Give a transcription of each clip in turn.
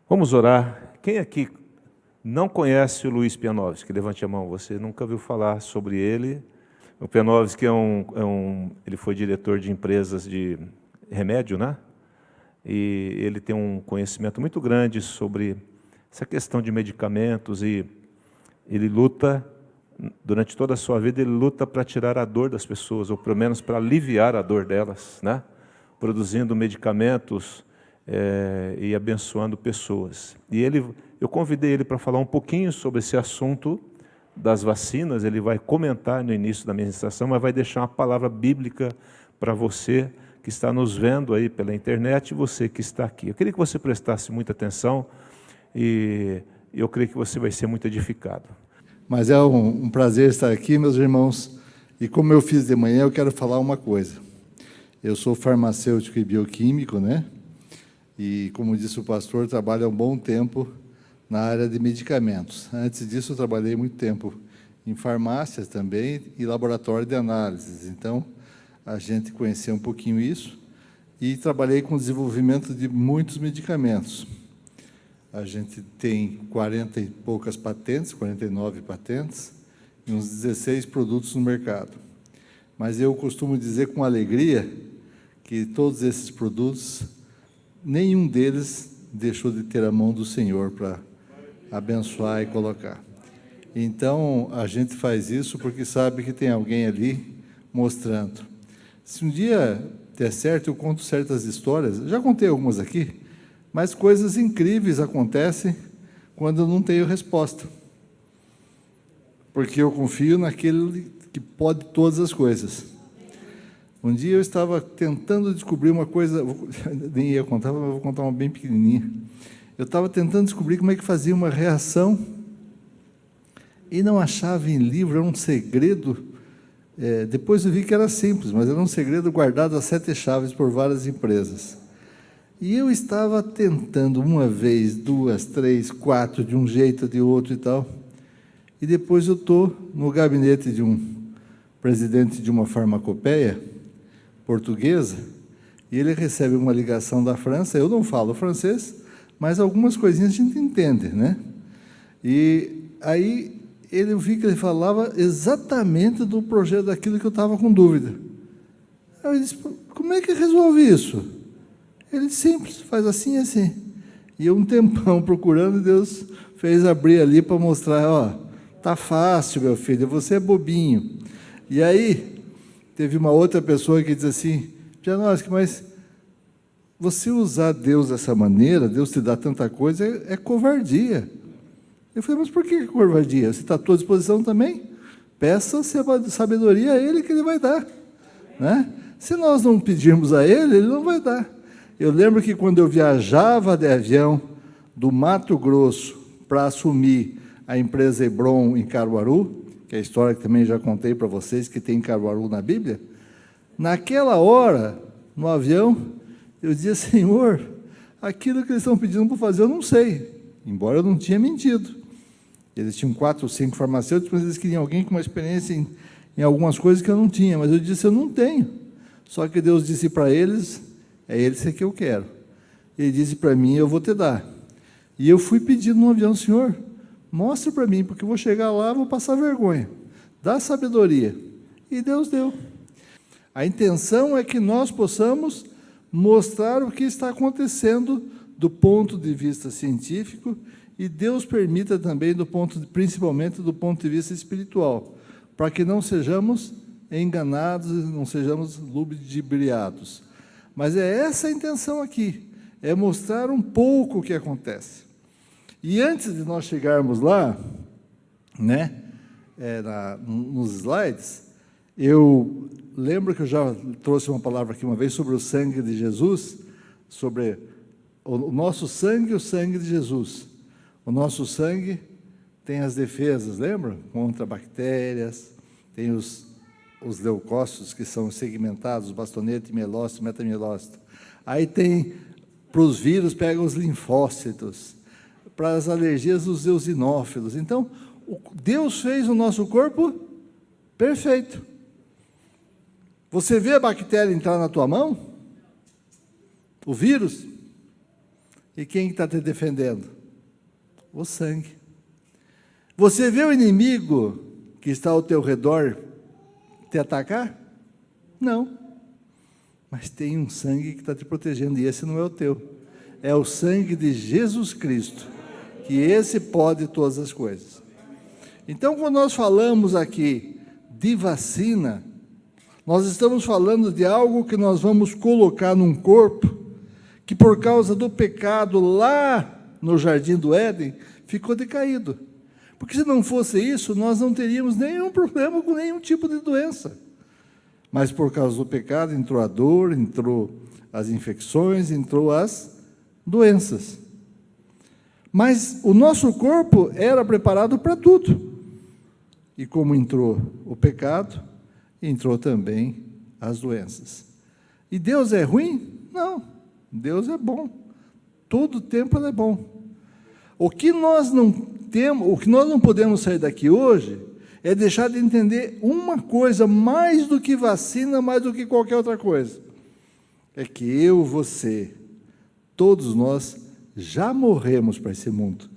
Vamos orar. Quem aqui não conhece o Luiz Pianovski? Levante a mão. Você nunca ouviu falar sobre ele? O Pianovski ele foi diretor de empresas de remédio, né? E ele tem um conhecimento muito grande sobre essa questão de medicamentos e ele luta, durante toda a sua vida, ele luta para tirar a dor das pessoas, ou pelo menos para aliviar a dor delas, né? Produzindo medicamentos e abençoando pessoas. E eu convidei ele para falar um pouquinho sobre esse assunto das vacinas. Ele vai comentar no início da ministração, mas vai deixar uma palavra bíblica para você que está nos vendo aí pela internet e você que está aqui. Eu queria que você prestasse muita atenção e eu creio que você vai ser muito edificado. Mas é um prazer estar aqui, meus irmãos. E como eu fiz de manhã, eu quero falar uma coisa. Eu sou farmacêutico e bioquímico, né? E, como disse o pastor, trabalho há um bom tempo na área de medicamentos. Antes disso, eu trabalhei muito tempo em farmácias também e laboratório de análises. Então, a gente conheceu um pouquinho isso. E trabalhei com o desenvolvimento de muitos medicamentos. A gente tem 40 e poucas patentes, 49 patentes, e uns 16 produtos no mercado. Mas eu costumo dizer com alegria que todos esses produtos, nenhum deles deixou de ter a mão do Senhor para abençoar e colocar. Então, a gente faz isso porque sabe que tem alguém ali mostrando. Se um dia der certo, eu conto certas histórias, já contei algumas aqui, mas coisas incríveis acontecem quando eu não tenho resposta. Porque eu confio naquele que pode todas as coisas. Um dia eu estava tentando descobrir uma coisa, nem ia contar, mas vou contar uma bem pequenininha. Eu estava tentando descobrir como é que fazia uma reação e não achava em livro, era um segredo. Depois eu vi que era simples, mas era um segredo guardado a 7 chaves por várias empresas. E eu estava tentando uma vez, 2, 3, 4, de um jeito, de outro e tal. E depois eu estou no gabinete de um presidente de uma farmacopeia portuguesa, e ele recebe uma ligação da França. Eu não falo francês, mas algumas coisinhas a gente entende, né? E aí eu vi que ele falava exatamente do projeto, daquilo que eu estava com dúvida. Aí eu disse, como é que resolve isso? Ele disse, simples, faz assim e assim. E eu um tempão procurando, Deus fez abrir ali para mostrar, ó, tá fácil, meu filho, você é bobinho. E aí teve uma outra pessoa que diz assim, Pianovski, mas você usar Deus dessa maneira, Deus te dá tanta coisa, é covardia. Eu falei, mas por que covardia? Você está à tua disposição também? Peça sabedoria a Ele que Ele vai dar. Né? Se nós não pedirmos a Ele, Ele não vai dar. Eu lembro que quando eu viajava de avião do Mato Grosso para assumir a empresa Hebron em Caruaru, que é a história que também já contei para vocês, que tem Caruaru na Bíblia, naquela hora, no avião, eu dizia, Senhor, aquilo que eles estão pedindo para fazer, eu não sei, embora eu não tinha mentido. Eles tinham 4 ou 5 farmacêuticos, mas eles queriam alguém com uma experiência em algumas coisas que eu não tinha, mas eu disse, eu não tenho. Só que Deus disse para eles, é esse que eu quero. Ele disse para mim, eu vou te dar. E eu fui pedindo no avião, Senhor, mostra para mim, porque eu vou chegar lá, vou passar vergonha. Dá sabedoria. E Deus deu. A intenção é que nós possamos mostrar o que está acontecendo do ponto de vista científico e Deus permita também, principalmente do ponto de vista espiritual, para que não sejamos enganados, não sejamos ludibriados. Mas é essa a intenção aqui, é mostrar um pouco o que acontece. E antes de nós chegarmos lá, né, nos slides, eu lembro que eu já trouxe uma palavra aqui uma vez sobre o sangue de Jesus, sobre o nosso sangue e o sangue de Jesus. O nosso sangue tem as defesas, lembra? Contra bactérias, tem os leucócitos, que são segmentados, bastonete, mielócito, metamielócito. Aí tem, para os vírus, pega os linfócitos, para as alergias, os eosinófilos. Então, Deus fez o nosso corpo perfeito. Você vê a bactéria entrar na tua mão? O vírus? E quem está te defendendo? O sangue. Você vê o inimigo que está ao teu redor te atacar? Não. Mas tem um sangue que está te protegendo, e esse não é o teu. É o sangue de Jesus Cristo, que esse pode todas as coisas. Então, quando nós falamos aqui de vacina, nós estamos falando de algo que nós vamos colocar num corpo que, por causa do pecado lá no Jardim do Éden, ficou decaído. Porque se não fosse isso, nós não teríamos nenhum problema com nenhum tipo de doença. Mas por causa do pecado entrou a dor, entrou as infecções, entrou as doenças. Mas o nosso corpo era preparado para tudo. E como entrou o pecado, entrou também as doenças. E Deus é ruim? Não, Deus é bom. Todo tempo Ele é bom. O que nós não temos, o que nós não podemos sair daqui hoje é deixar de entender uma coisa, mais do que vacina, mais do que qualquer outra coisa. É que eu, você, todos nós já morremos para esse mundo.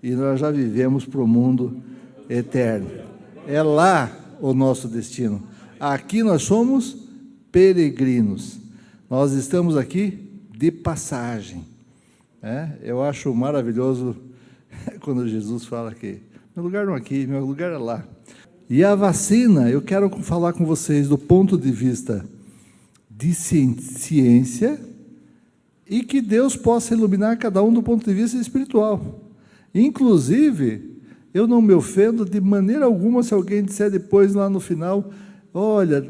E nós já vivemos para o mundo eterno. É lá o nosso destino. Aqui nós somos peregrinos. Nós estamos aqui de passagem. Eu acho maravilhoso quando Jesus fala que meu lugar não é aqui, meu lugar é lá. E a vacina, eu quero falar com vocês do ponto de vista de ciência e que Deus possa iluminar cada um do ponto de vista espiritual. Inclusive, eu não me ofendo de maneira alguma se alguém disser depois, lá no final, olha,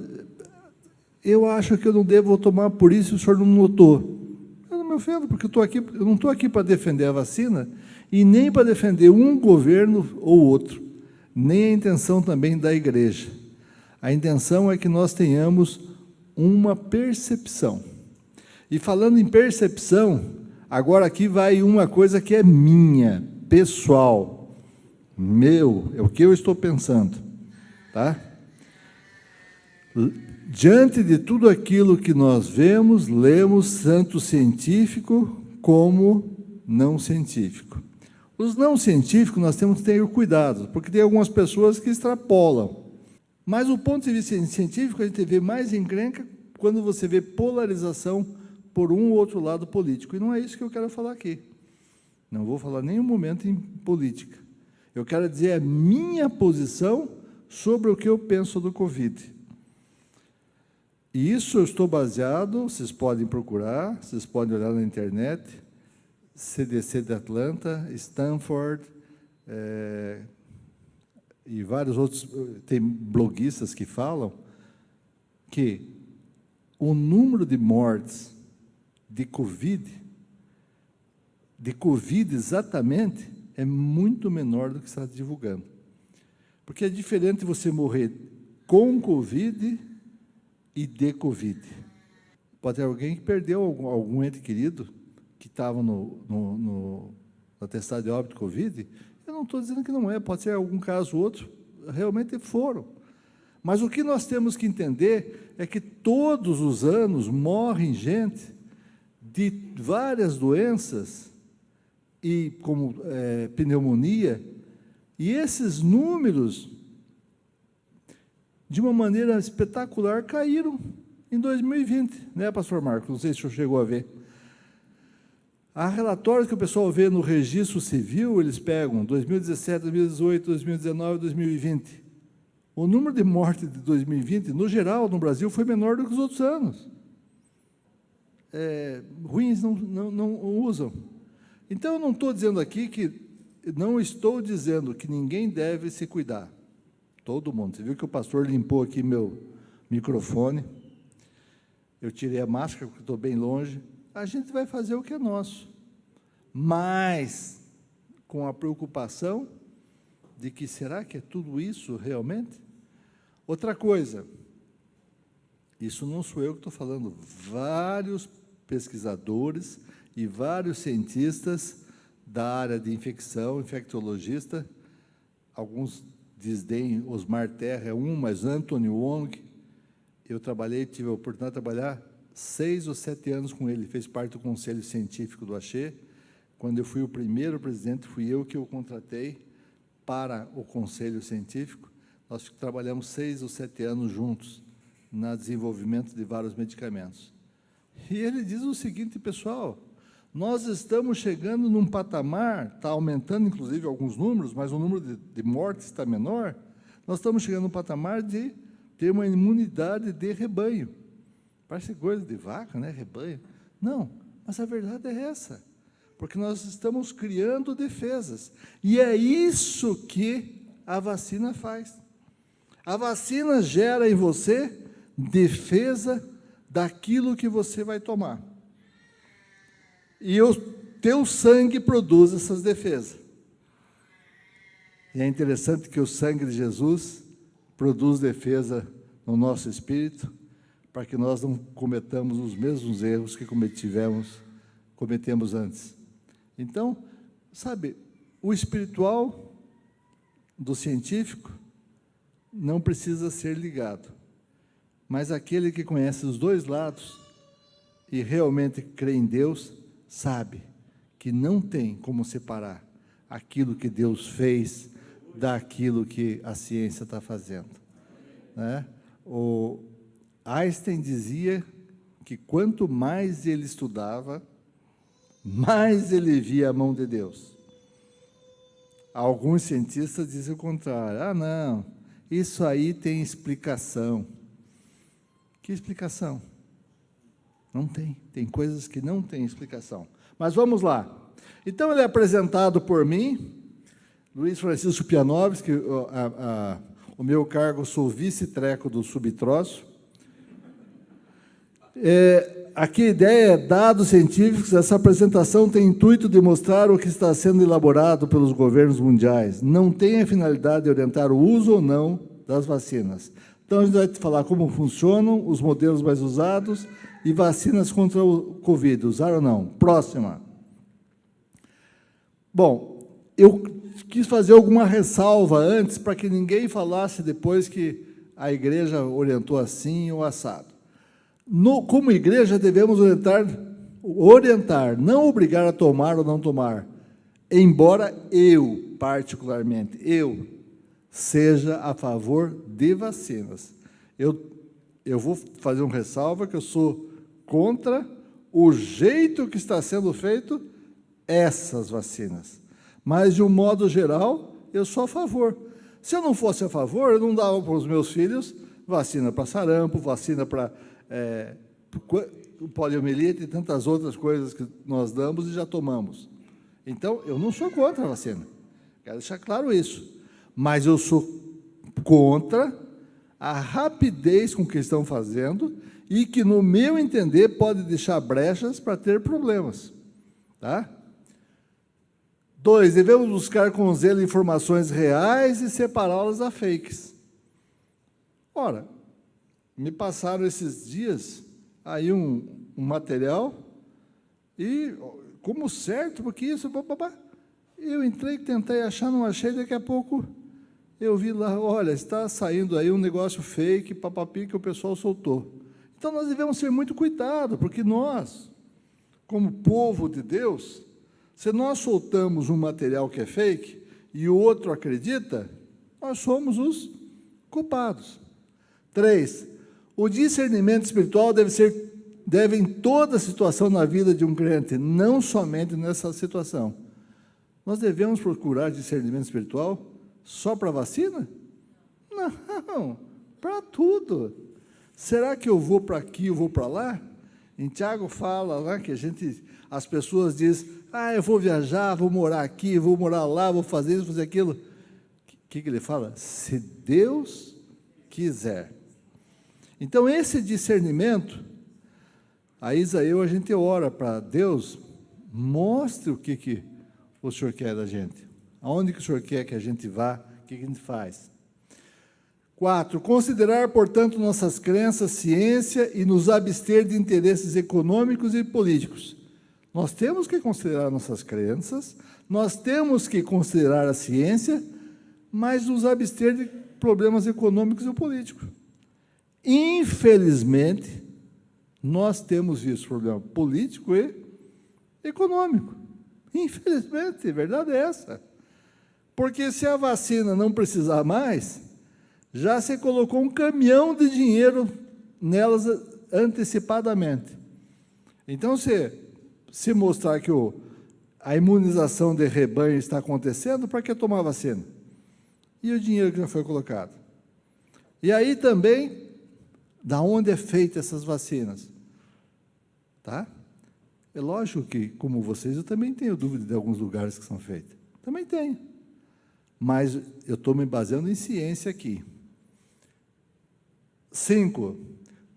eu acho que eu não devo tomar por isso, o senhor não notou. Eu não me ofendo, porque eu não estou aqui para defender a vacina e nem para defender um governo ou outro, nem a intenção também da igreja. A intenção é que nós tenhamos uma percepção. E falando em percepção, agora aqui vai uma coisa que é minha, pessoal, meu, é o que eu estou pensando, tá? Diante de tudo aquilo que nós vemos, lemos, tanto científico como não científico. Os não científicos nós temos que ter cuidado, porque tem algumas pessoas que extrapolam. Mas do ponto de vista científico, a gente vê mais encrenca quando você vê polarização por um ou outro lado político. E não é isso que eu quero falar aqui. Não vou falar nenhum momento em política. Eu quero dizer a minha posição sobre o que eu penso do Covid. E isso eu estou baseado, vocês podem procurar, vocês podem olhar na internet, CDC de Atlanta, Stanford, e vários outros, tem bloguistas que falam que o número de mortes de Covid exatamente, é muito menor do que está divulgando. Porque é diferente você morrer com Covid e de Covid. Pode ter alguém que perdeu algum ente querido que estava no atestado de óbito Covid. Eu não estou dizendo que não é, pode ser algum caso ou outro, realmente foram. Mas o que nós temos que entender é que todos os anos morrem gente de várias doenças, e como pneumonia, e esses números, de uma maneira espetacular, caíram em 2020, né, pastor Marcos? Não sei se o senhor chegou a ver. Há relatórios que o pessoal vê no registro civil, eles pegam 2017, 2018, 2019, 2020. O número de mortes de 2020, no geral, no Brasil, foi menor do que os outros anos. Ruins não usam. Então, eu não estou dizendo aqui não estou dizendo que ninguém deve se cuidar. Todo mundo. Você viu que o pastor limpou aqui meu microfone. Eu tirei a máscara, porque estou bem longe. A gente vai fazer o que é nosso. Mas, com a preocupação de que, será que é tudo isso realmente? Outra coisa, isso não sou eu que estou falando, vários pesquisadores e vários cientistas da área de infecção, infectologista, alguns desdém, Osmar Terra é um, mas Anthony Wong, eu tive a oportunidade de trabalhar 6 ou 7 anos com ele, fez parte do conselho científico do Axê, quando eu fui o primeiro presidente, fui eu que o contratei para o Conselho Científico. Nós trabalhamos 6 ou 7 anos juntos no desenvolvimento de vários medicamentos. E ele diz o seguinte, pessoal, nós estamos chegando num patamar, está aumentando, inclusive, alguns números, mas o número de mortes está menor, nós estamos chegando num patamar de ter uma imunidade de rebanho. Parece coisa de vaca, né? Rebanho. Não, mas a verdade é essa, porque nós estamos criando defesas. E é isso que a vacina faz. A vacina gera em você defesa daquilo que você vai tomar. E o teu sangue produz essas defesas. E é interessante que o sangue de Jesus produz defesa no nosso espírito, para que nós não cometamos os mesmos erros que cometemos antes. Então, sabe, o espiritual do científico não precisa ser ligado, mas aquele que conhece os dois lados e realmente crê em Deus, sabe que não tem como separar aquilo que Deus fez daquilo que a ciência está fazendo, né? O Einstein dizia que quanto mais ele estudava, mais ele via a mão de Deus. Alguns cientistas dizem o contrário. Ah, não, isso aí tem explicação. Que explicação? Não tem. Tem coisas que não têm explicação. Mas vamos lá. Então, ele é apresentado por mim, Luiz Francisco Pianovski, o meu cargo, sou vice-treco do subtroço. Aqui a ideia é dados científicos. Essa apresentação tem intuito de mostrar o que está sendo elaborado pelos governos mundiais. Não tem a finalidade de orientar o uso ou não das vacinas. Então, a gente vai falar como funcionam os modelos mais usados e vacinas contra o Covid, usar ou não. Próxima. Bom, eu quis fazer alguma ressalva antes, para que ninguém falasse depois que a igreja orientou assim ou assado. Como igreja, devemos orientar, não obrigar a tomar ou não tomar, embora eu, particularmente, seja a favor de vacinas. Eu vou fazer uma ressalva que eu sou contra o jeito que está sendo feito essas vacinas. Mas, de um modo geral, eu sou a favor. Se eu não fosse a favor, eu não dava para os meus filhos vacina para sarampo, vacina para poliomielite e tantas outras coisas que nós damos e já tomamos. Então, eu não sou contra a vacina. Quero deixar claro isso. Mas eu sou contra a rapidez com que estão fazendo e que, no meu entender, pode deixar brechas para ter problemas. Tá? 2, devemos buscar com zelo informações reais e separá-las da fakes. Ora, me passaram esses dias aí um material e, como certo, porque isso, eu entrei, tentei achar, não achei, daqui a pouco eu vi lá, olha, está saindo aí um negócio fake, papapi, que o pessoal soltou. Então, nós devemos ter muito cuidado, porque nós, como povo de Deus, se nós soltamos um material que é fake e o outro acredita, nós somos os culpados. 3, o discernimento espiritual deve em toda situação na vida de um crente, não somente nessa situação. Nós devemos procurar discernimento espiritual só para a vacina? Não, para tudo. Será que eu vou para aqui, eu vou para lá? Em Tiago fala lá que as pessoas dizem, eu vou viajar, vou morar aqui, vou morar lá, vou fazer isso, fazer aquilo. O que ele fala? Se Deus quiser. Então, esse discernimento, a Isaías, a gente ora para Deus, mostre o que o Senhor quer da gente. Aonde que o Senhor quer que a gente vá, o que a gente faz. 4, considerar, portanto, nossas crenças, ciência e nos abster de interesses econômicos e políticos. Nós temos que considerar nossas crenças, nós temos que considerar a ciência, mas nos abster de problemas econômicos e políticos. Infelizmente, nós temos visto problema político e econômico. Infelizmente, a verdade é essa. Porque se a vacina não precisar mais, já se colocou um caminhão de dinheiro nelas antecipadamente. Então, se mostrar que a imunização de rebanho está acontecendo, para que tomar vacina? E o dinheiro que já foi colocado? E aí também, da onde é feita essas vacinas? Tá? É lógico que, como vocês, eu também tenho dúvida de alguns lugares que são feitas. Também tenho. Mas eu estou me baseando em ciência aqui. 5.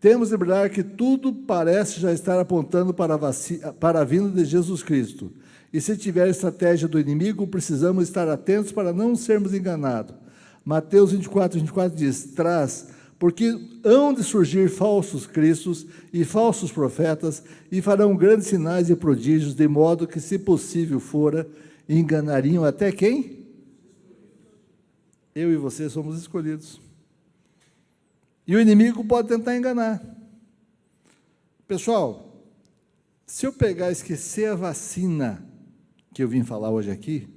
Temos de lembrar que tudo parece já estar apontando para a vinda de Jesus Cristo. E se tiver estratégia do inimigo, precisamos estar atentos para não sermos enganados. Mateus 24 diz, porque hão de surgir falsos cristos e falsos profetas, e farão grandes sinais e prodígios, de modo que, se possível fora, enganariam até quem? Eu e você somos escolhidos. E o inimigo pode tentar enganar. Pessoal, se eu pegar e esquecer a vacina que eu vim falar hoje aqui,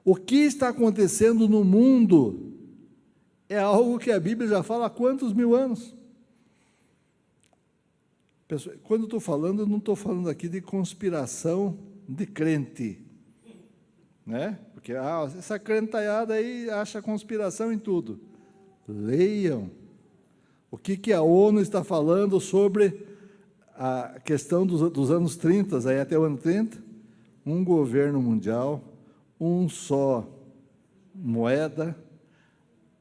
o que está acontecendo no mundo é algo que a Bíblia já fala há quantos mil anos? Pessoal, quando eu estou falando, eu não estou falando aqui de conspiração de crente, né? Porque essa crentalhada aí acha conspiração em tudo. Leiam o que a ONU está falando sobre a questão dos anos 30, aí até o ano 30, um governo mundial, um só moeda,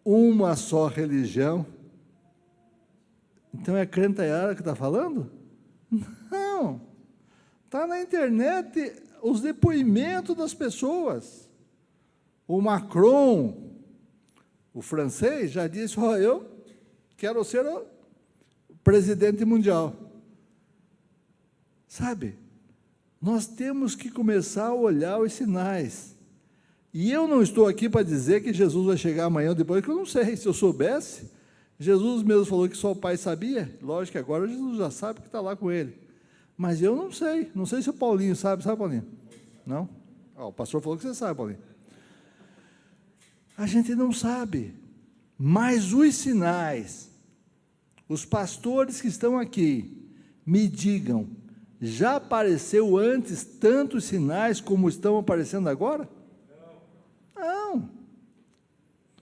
uma só religião. Então é a crentalhada que está falando? Não. Está na internet os depoimentos das pessoas. O Macron, o francês, já disse, eu quero ser o presidente mundial. Sabe, nós temos que começar a olhar os sinais. E eu não estou aqui para dizer que Jesus vai chegar amanhã ou depois, que eu não sei. Se eu soubesse, Jesus mesmo falou que só o Pai sabia. Lógico que agora Jesus já sabe que está lá com ele. Mas eu não sei. Não sei se o Paulinho sabe. Sabe, Paulinho? Não? O pastor falou que você sabe, Paulinho. A gente não sabe. Mas os sinais, os pastores que estão aqui, me digam, já apareceu antes tantos sinais como estão aparecendo agora? Não.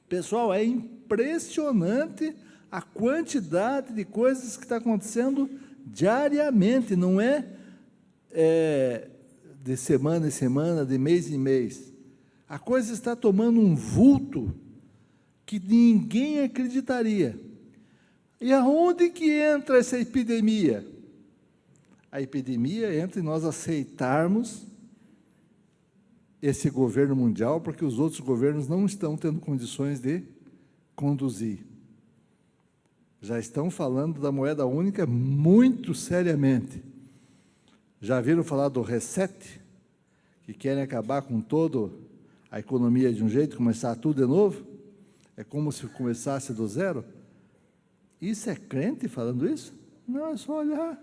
Pessoal, é impressionante a quantidade de coisas que está acontecendo diariamente, não é, de semana em semana, de mês em mês. A coisa está tomando um vulto que ninguém acreditaria. E aonde que entra essa epidemia? A epidemia entra em nós aceitarmos esse governo mundial, porque os outros governos não estão tendo condições de conduzir. Já estão falando da moeda única muito seriamente. Já viram falar do reset? Que querem acabar com toda a economia de um jeito, começar tudo de novo? É como se começasse do zero? Isso é crente falando isso? Não, é só olhar.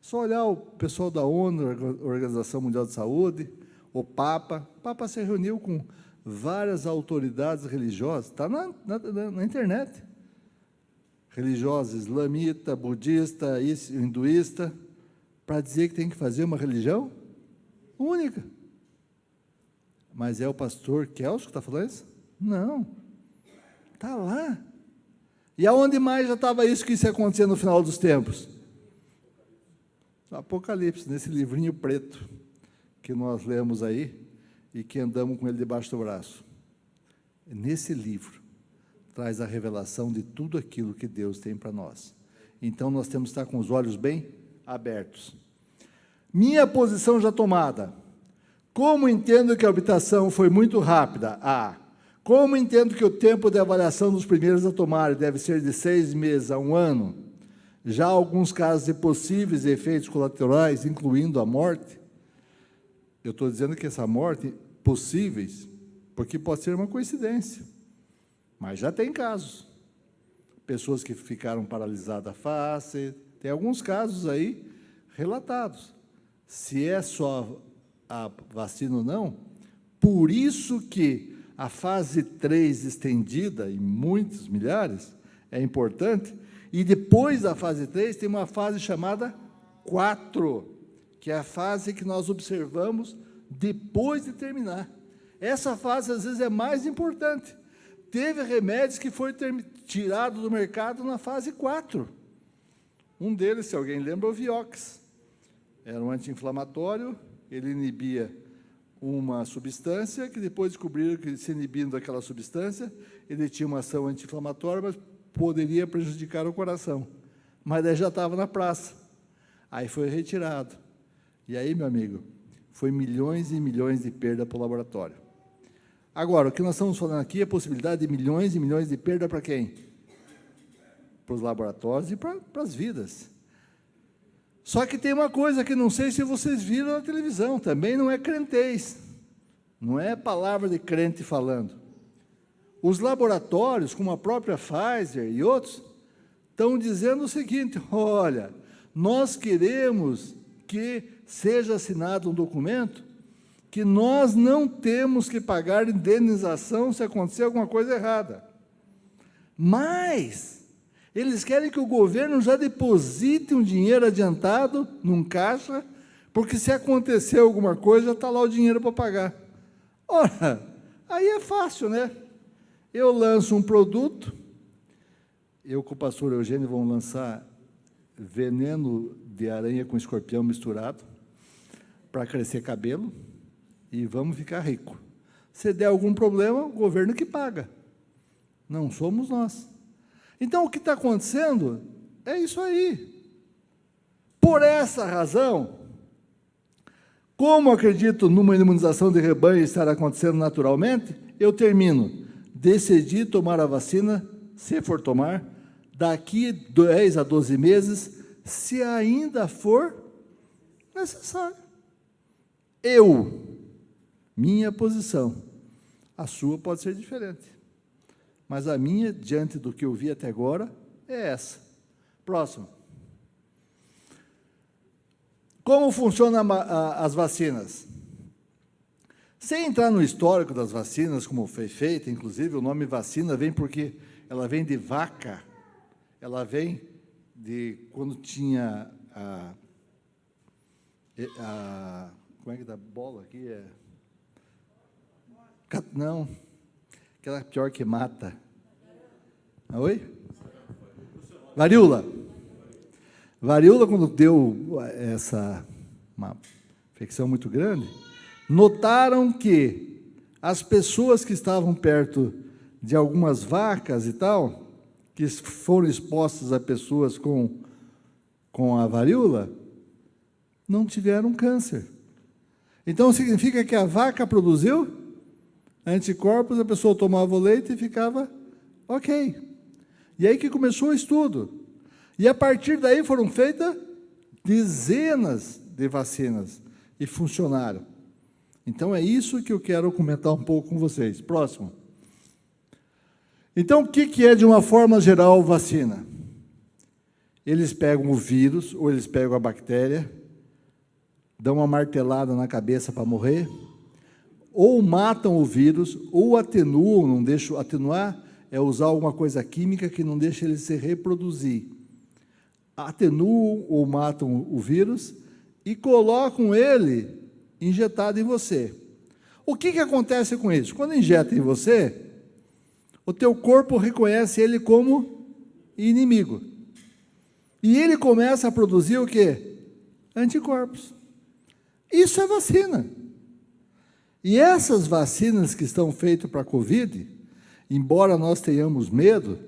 Só olhar o pessoal da ONU, Organização Mundial de Saúde, o Papa. O Papa se reuniu com várias autoridades religiosas, está na internet. Religiosa, islamita, budista, hinduísta, para dizer que tem que fazer uma religião única. Mas é o pastor Kelso que está falando isso? Não. Está lá. E aonde mais já estava isso que isso ia acontecer no final dos tempos? Apocalipse, nesse livrinho preto que nós lemos aí e que andamos com ele debaixo do braço. Nesse livro traz a revelação de tudo aquilo que Deus tem para nós. Então nós temos que estar com os olhos bem abertos. Minha posição já tomada. Como entendo que a habitação foi muito rápida? Como entendo que o tempo de avaliação dos primeiros a tomar deve ser de 6 meses a 1 ano? Já há alguns casos de possíveis efeitos colaterais, incluindo a morte. Eu estou dizendo que essa morte, possíveis, porque pode ser uma coincidência. Mas já tem casos. Pessoas que ficaram paralisadas face, tem alguns casos aí relatados. Se é só a vacina ou não. Por isso que a fase 3 estendida, em muitos milhares, é importante. E depois da fase 3, tem uma fase chamada 4, que é a fase que nós observamos depois de terminar. Essa fase, às vezes, é mais importante. Teve remédios que foram tirados do mercado na fase 4. Um deles, se alguém lembra, é o Vioxx. Era um anti-inflamatório, ele inibia uma substância, que depois descobriram que, se inibindo daquela substância, ele tinha uma ação anti-inflamatória, mas poderia prejudicar o coração. Mas daí já estava na praça. Aí foi retirado. E aí, meu amigo, foi milhões e milhões de perda para o laboratório. Agora, o que nós estamos falando aqui é a possibilidade de milhões e milhões de perda para quem? Para os laboratórios e para as vidas. Só que tem uma coisa que não sei se vocês viram na televisão, também não é crentez, não é palavra de crente falando. Os laboratórios, como a própria Pfizer e outros, estão dizendo o seguinte: olha, nós queremos que seja assinado um documento que nós não temos que pagar indenização se acontecer alguma coisa errada. Mas eles querem que o governo já deposite um dinheiro adiantado num caixa, porque se acontecer alguma coisa, já está lá o dinheiro para pagar. Ora, aí é fácil, né? Eu lanço um produto, eu com o pastor Eugênio vamos lançar veneno de aranha com escorpião misturado, para crescer cabelo, e vamos ficar rico. Se der algum problema, o governo que paga. Não somos nós. Então, o que está acontecendo é isso aí. Por essa razão, como acredito numa imunização de rebanho estar acontecendo naturalmente, eu termino. Decidi tomar a vacina, se for tomar, daqui 10 a 12 meses, se ainda for necessário. Minha posição, a sua pode ser diferente. Mas a minha, diante do que eu vi até agora, é essa. Próximo. Como funcionam as vacinas? Sem entrar no histórico das vacinas, como foi feito, inclusive o nome vacina vem porque ela vem de vaca, ela vem de quando tinha como é que dá bola aqui? Não. Aquela pior que mata. Oi? Varíola. Varíola, quando deu uma infecção muito grande, notaram que as pessoas que estavam perto de algumas vacas e tal, que foram expostas a pessoas com a varíola, não tiveram câncer. Então, significa que a vaca produziu anticorpos, a pessoa tomava o leite e ficava ok. E aí que começou o estudo. E a partir daí foram feitas dezenas de vacinas e funcionaram. Então é isso que eu quero comentar um pouco com vocês. Próximo. Então, o que é, de uma forma geral, vacina? Eles pegam o vírus, ou eles pegam a bactéria, dão uma martelada na cabeça para morrer, ou matam o vírus, ou atenuam, não deixam atenuar, é usar alguma coisa química que não deixa ele se reproduzir. Atenuam ou matam o vírus e colocam ele injetado em você. O que acontece com isso? Quando injeta em você, o teu corpo reconhece ele como inimigo. E ele começa a produzir o quê? Anticorpos. Isso é vacina. E essas vacinas que estão feitas para a Covid, embora nós tenhamos medo,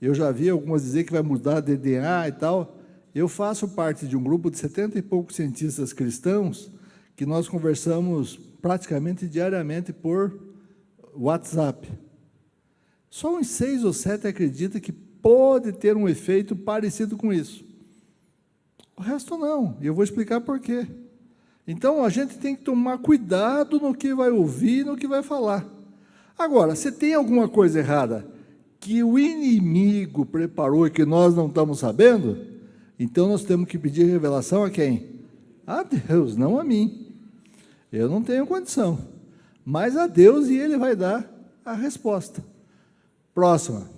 eu já vi algumas dizer que vai mudar DNA e tal, eu faço parte de um grupo de 70 e poucos cientistas cristãos que nós conversamos praticamente diariamente por WhatsApp. Só uns 6 ou 7 acreditam que pode ter um efeito parecido com isso. O resto não, e eu vou explicar por quê. Então, a gente tem que tomar cuidado no que vai ouvir e no que vai falar. Agora, se tem alguma coisa errada que o inimigo preparou e que nós não estamos sabendo, então nós temos que pedir revelação a quem? A Deus, não a mim. Eu não tenho condição. Mas a Deus e Ele vai dar a resposta. Próxima.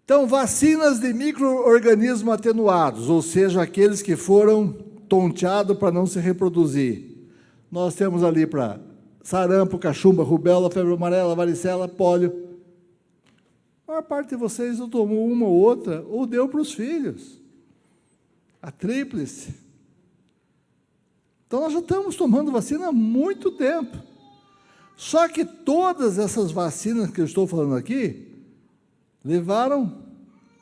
Então, vacinas de micro-organismos atenuados, ou seja, aqueles que foram tonteados para não se reproduzir. Nós temos ali para sarampo, cachumba, rubéola, febre amarela, varicela, pólio. A maior parte de vocês não tomou uma ou outra, ou deu para os filhos. A tríplice. Então, nós já estamos tomando vacina há muito tempo. Só que todas essas vacinas que eu estou falando aqui, levaram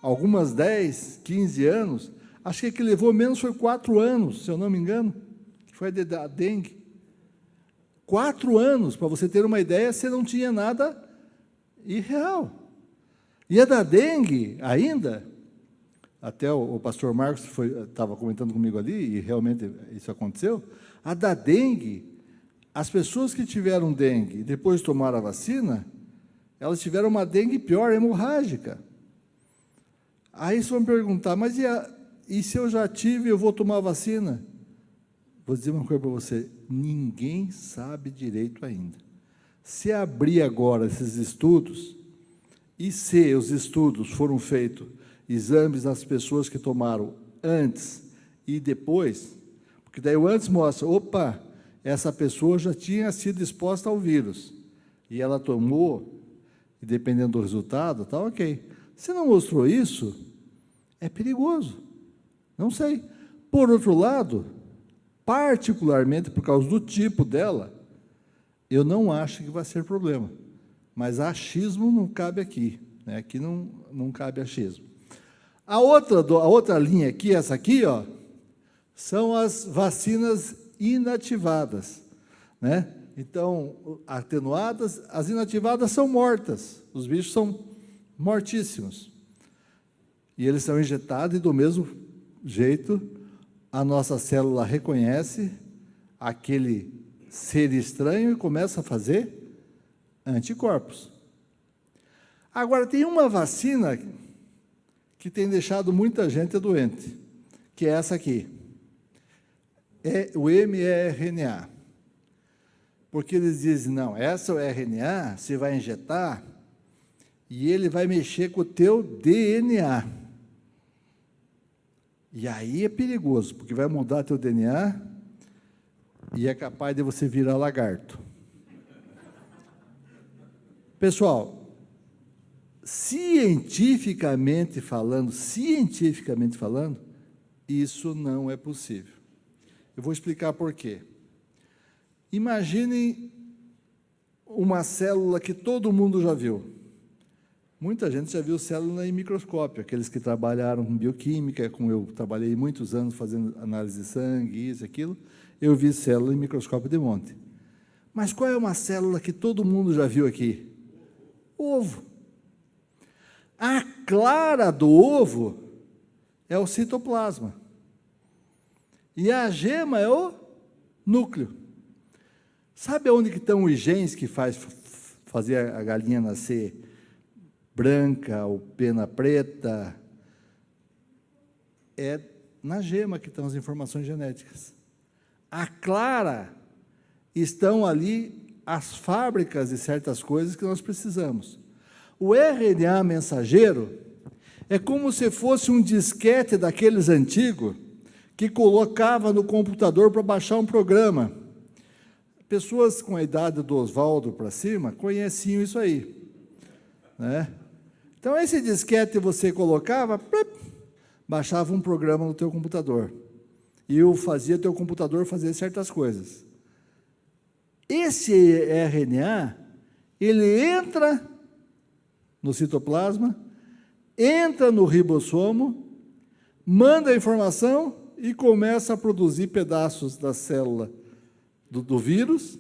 algumas 10, 15 anos, acho que levou menos foi 4 anos, se eu não me engano, que foi a dengue. 4 anos, para você ter uma ideia, você não tinha nada irreal. E a da dengue, ainda, até o pastor Marcos estava comentando comigo ali, e realmente isso aconteceu, a da dengue, as pessoas que tiveram dengue e depois tomaram a vacina, elas tiveram uma dengue pior, hemorrágica. Aí vocês vão me perguntar, mas e se eu já tive, eu vou tomar a vacina? Vou dizer uma coisa para você, ninguém sabe direito ainda. Se abrir agora esses estudos, e se os estudos foram feitos, exames nas pessoas que tomaram antes e depois, porque daí o antes mostra, opa, essa pessoa já tinha sido exposta ao vírus, e ela tomou, e dependendo do resultado, tá ok. Se não mostrou isso, é perigoso. Não sei. Por outro lado, particularmente por causa do tipo dela, eu não acho que vai ser problema. Mas achismo não cabe aqui. Né? Aqui não cabe achismo. A outra linha aqui, essa aqui, ó, são as vacinas inativadas. Né? Então, atenuadas, as inativadas são mortas. Os bichos são mortíssimos. E eles são injetados e, do mesmo jeito, a nossa célula reconhece aquele ser estranho e começa a fazer anticorpos. Agora, tem uma vacina que tem deixado muita gente doente, que é essa aqui. É o mRNA. Porque eles dizem, não, essa é o RNA, você vai injetar e ele vai mexer com o teu DNA. E aí é perigoso, porque vai mudar teu DNA e é capaz de você virar lagarto. Pessoal, cientificamente falando, isso não é possível. Eu vou explicar por quê. Imagine uma célula que todo mundo já viu. Muita gente já viu célula em microscópio, aqueles que trabalharam com bioquímica, como eu trabalhei muitos anos fazendo análise de sangue, isso, aquilo, eu vi célula em microscópio de monte. Mas qual é uma célula que todo mundo já viu aqui? Ovo. A clara do ovo é o citoplasma. E a gema é o núcleo. Sabe onde que estão os genes que fazer a galinha nascer branca ou pena preta? É na gema que estão as informações genéticas. A clara estão ali as fábricas de certas coisas que nós precisamos. O RNA mensageiro é como se fosse um disquete daqueles antigos que colocava no computador para baixar um programa. Pessoas com a idade do Oswaldo para cima conheciam isso aí. Né? Então, esse disquete você colocava, baixava um programa no teu computador. E fazia teu computador fazer certas coisas. Esse RNA, ele entra no citoplasma, entra no ribossomo, manda a informação e começa a produzir pedaços da célula do vírus,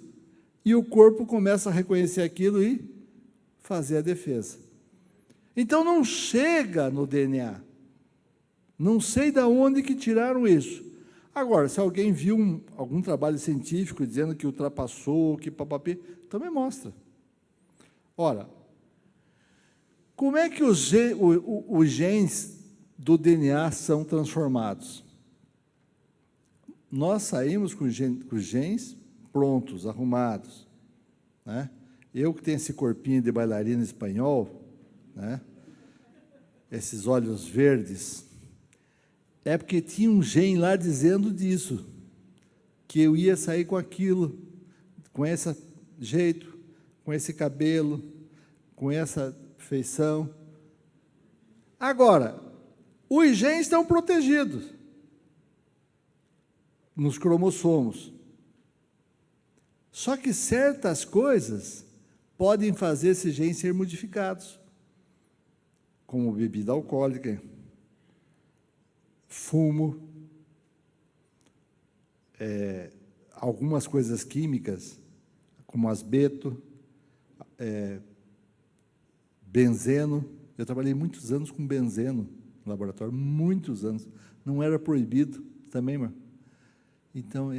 e o corpo começa a reconhecer aquilo e fazer a defesa. Então, não chega no DNA. Não sei de onde que tiraram isso. Agora, se alguém viu algum trabalho científico dizendo que ultrapassou, que papapê, também mostra. Ora, como é que os genes do DNA são transformados? nós saímos com os genes prontos, arrumados, né? Eu que tenho esse corpinho de bailarina espanhol, né? Esses olhos verdes, é porque tinha um gene lá dizendo disso, que eu ia sair com aquilo, com esse jeito, com esse cabelo, com essa feição. Agora, os genes estão protegidos nos cromossomos. Só que certas coisas podem fazer esses genes ser modificados, como bebida alcoólica, fumo, algumas coisas químicas, como asbeto, benzeno. Eu trabalhei muitos anos com benzeno no laboratório, muitos anos. Não era proibido também, irmão. Então,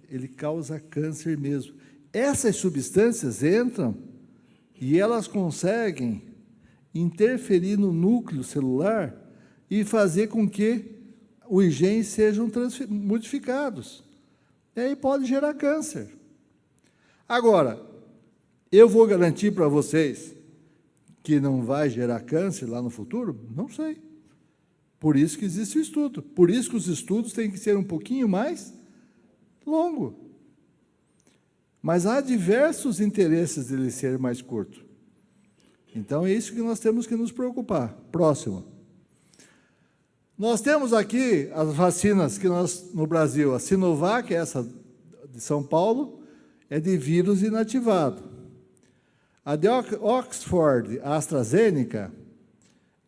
ele causa câncer mesmo. Essas substâncias entram e elas conseguem interferir no núcleo celular e fazer com que os genes sejam modificados. E aí pode gerar câncer. Agora, eu vou garantir para vocês que não vai gerar câncer lá no futuro? Não sei. Por isso que existe o estudo. Por isso que os estudos têm que ser um pouquinho mais longo. Mas há diversos interesses dele ser mais curto. Então, é isso que nós temos que nos preocupar. Próximo. Nós temos aqui as vacinas que nós, no Brasil, a Sinovac, essa de São Paulo, é de vírus inativado. A de Oxford, a AstraZeneca,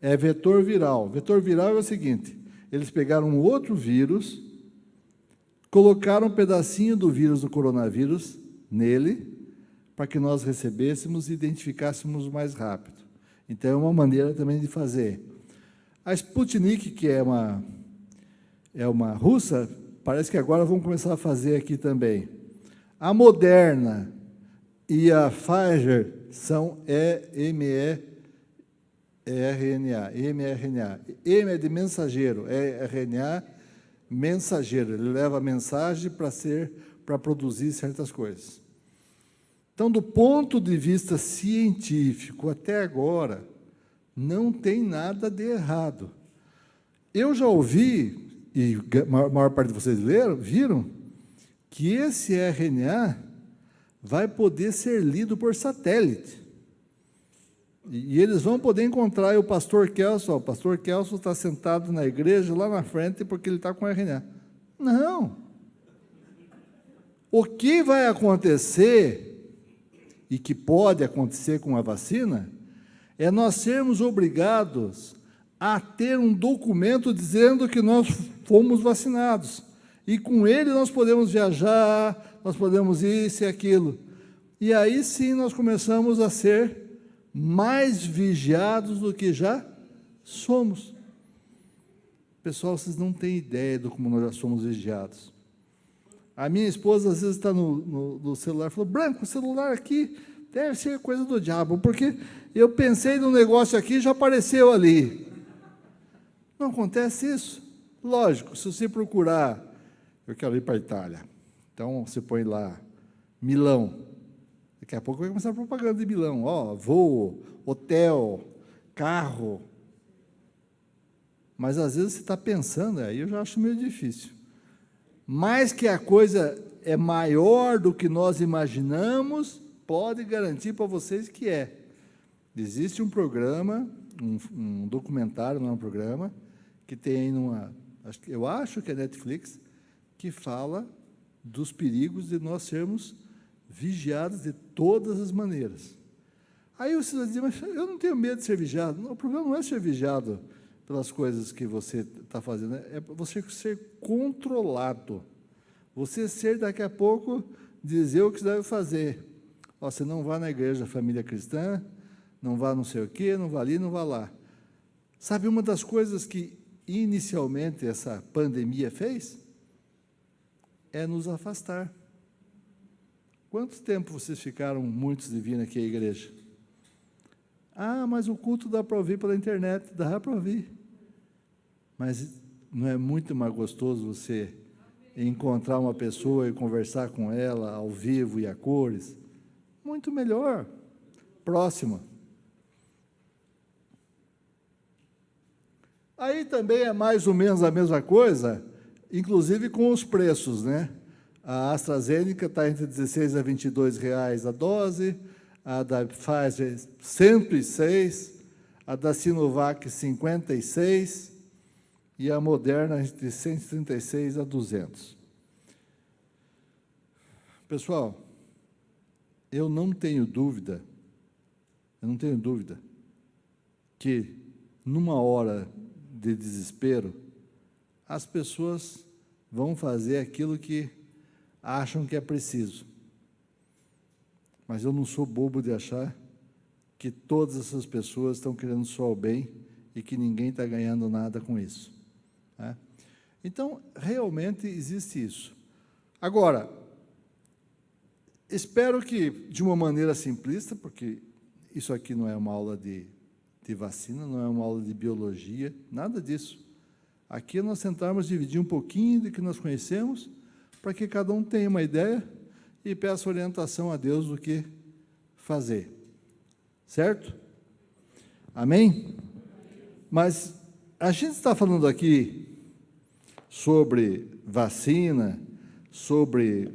é vetor viral. Vetor viral é o seguinte, eles pegaram um outro vírus, colocaram um pedacinho do vírus do coronavírus nele, para que nós recebêssemos e identificássemos mais rápido. Então, é uma maneira também de fazer. A Sputnik, que é uma russa, parece que agora vão começar a fazer aqui também. A Moderna e a Pfizer são mRNA. M é de mensageiro, RNA, mensageiro. Ele leva a mensagem para produzir certas coisas. Então, do ponto de vista científico, até agora, não tem nada de errado. Eu já ouvi, e a maior parte de vocês viram, que esse RNA vai poder ser lido por satélite. E eles vão poder encontrar o pastor Kelso. O pastor Kelso está sentado na igreja, lá na frente, porque ele está com RNA. Não. O que vai acontecer, e que pode acontecer com a vacina, é nós sermos obrigados a ter um documento dizendo que nós fomos vacinados. E com ele nós podemos viajar, nós podemos isso e aquilo. E aí sim nós começamos a ser mais vigiados do que já somos. Pessoal, vocês não têm ideia de como nós já somos vigiados. A minha esposa, às vezes, está no celular, falou, Branco, o celular aqui deve ser coisa do diabo, porque eu pensei num negócio aqui e já apareceu ali. Não acontece isso? Lógico, se você procurar, eu quero ir para a Itália, então você põe lá, Milão, daqui a pouco vai começar a propaganda de Milão, ó, voo, hotel, carro, mas às vezes você está pensando, aí eu já acho meio difícil. Mais que a coisa é maior do que nós imaginamos, pode garantir para vocês que é. Existe um programa, um documentário, não é um programa, que tem eu acho que é Netflix, que fala dos perigos de nós sermos vigiados de todas as maneiras. Aí você vai dizer, mas eu não tenho medo de ser vigiado. Não, o problema não é ser vigiado pelas coisas que você está fazendo, é você ser controlado. Você ser, daqui a pouco, dizer o que você deve fazer. Ó, você não vá na igreja família cristã, não vá não sei o quê, não vá ali, não vá lá. Sabe, uma das coisas que, inicialmente, essa pandemia fez é nos afastar. Quanto tempo vocês ficaram, muitos de vir aqui à igreja? Ah, mas o culto dá para ouvir pela internet. Dá para ouvir. Mas não é muito mais gostoso você encontrar uma pessoa e conversar com ela ao vivo e a cores. Muito melhor. Próxima. Aí também é mais ou menos a mesma coisa, inclusive com os preços, né? A AstraZeneca está entre R$16 a R$22 a dose, a da Pfizer 106, a da Sinovac 56 e a Moderna entre 136 a 200. Pessoal, eu não tenho dúvida que numa hora de desespero, as pessoas vão fazer aquilo que acham que é preciso. Mas eu não sou bobo de achar que todas essas pessoas estão querendo só o bem e que ninguém está ganhando nada com isso, né? Então, realmente existe isso. Agora, espero que, de uma maneira simplista, porque isso aqui não é uma aula de vacina, não é uma aula de biologia, nada disso. Aqui nós tentamos dividir um pouquinho do que nós conhecemos, para que cada um tenha uma ideia e peça orientação a Deus do que fazer. Certo? Amém? Mas a gente está falando aqui sobre vacina, sobre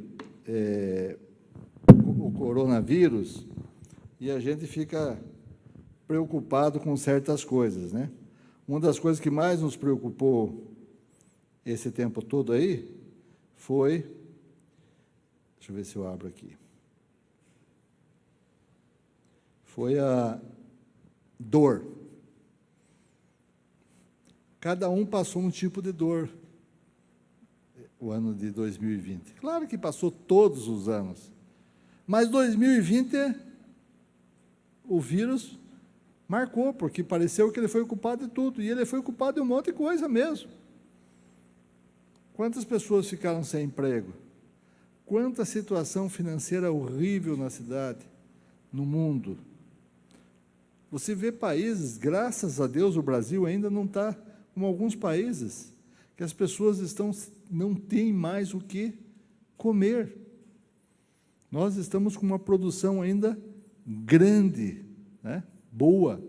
o coronavírus, e a gente fica preocupado com certas coisas, né? Uma das coisas que mais nos preocupou esse tempo todo aí foi, deixa eu ver se eu abro aqui, foi a dor. Cada um passou um tipo de dor o ano de 2020. Claro que passou todos os anos, mas 2020 o vírus marcou, porque pareceu que ele foi culpado de tudo, e ele foi culpado de um monte de coisa mesmo. Quantas pessoas ficaram sem emprego? Quanta situação financeira horrível na cidade, no mundo. Você vê países, graças a Deus o Brasil ainda não está como alguns países, que as pessoas não têm mais o que comer. Nós estamos com uma produção ainda grande, né? Boa.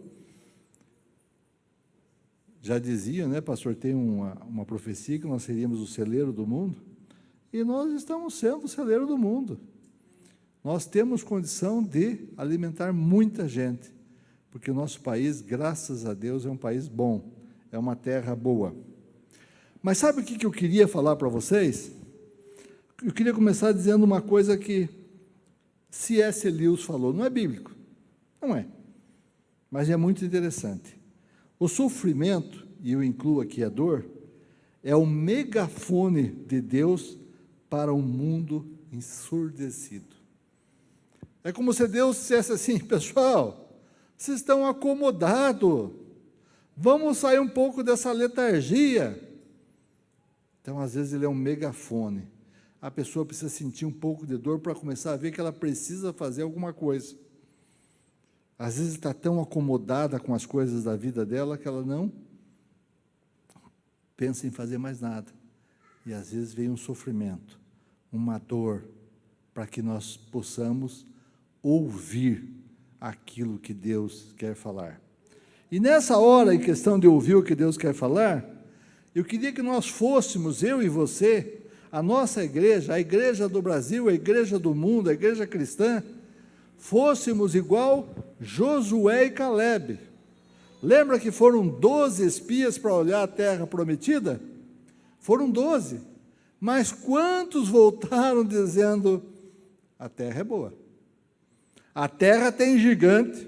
Já dizia, né, pastor, tem uma profecia que nós seríamos o celeiro do mundo, e nós estamos sendo o celeiro do mundo. Nós temos condição de alimentar muita gente, porque o nosso país, graças a Deus, é um país bom, é uma terra boa. Mas sabe o que eu queria falar para vocês? Eu queria começar dizendo uma coisa que C.S. Lewis falou, não é bíblico, não é, mas é muito interessante. O sofrimento, e eu incluo aqui a dor, é o megafone de Deus para um mundo ensurdecido. É como se Deus dissesse assim, pessoal, vocês estão acomodados, vamos sair um pouco dessa letargia. Então, às vezes, ele é um megafone. A pessoa precisa sentir um pouco de dor para começar a ver que ela precisa fazer alguma coisa. Às vezes está tão acomodada com as coisas da vida dela que ela não pensa em fazer mais nada. E às vezes vem um sofrimento, uma dor, para que nós possamos ouvir aquilo que Deus quer falar. E nessa hora, em questão de ouvir o que Deus quer falar, eu queria que nós fôssemos, eu e você, a nossa igreja, a igreja do Brasil, a igreja do mundo, a igreja cristã, fôssemos igual Josué e Caleb. Lembra que foram 12 espias para olhar a terra prometida? Foram 12. Mas quantos voltaram dizendo, a terra é boa. A terra tem gigante,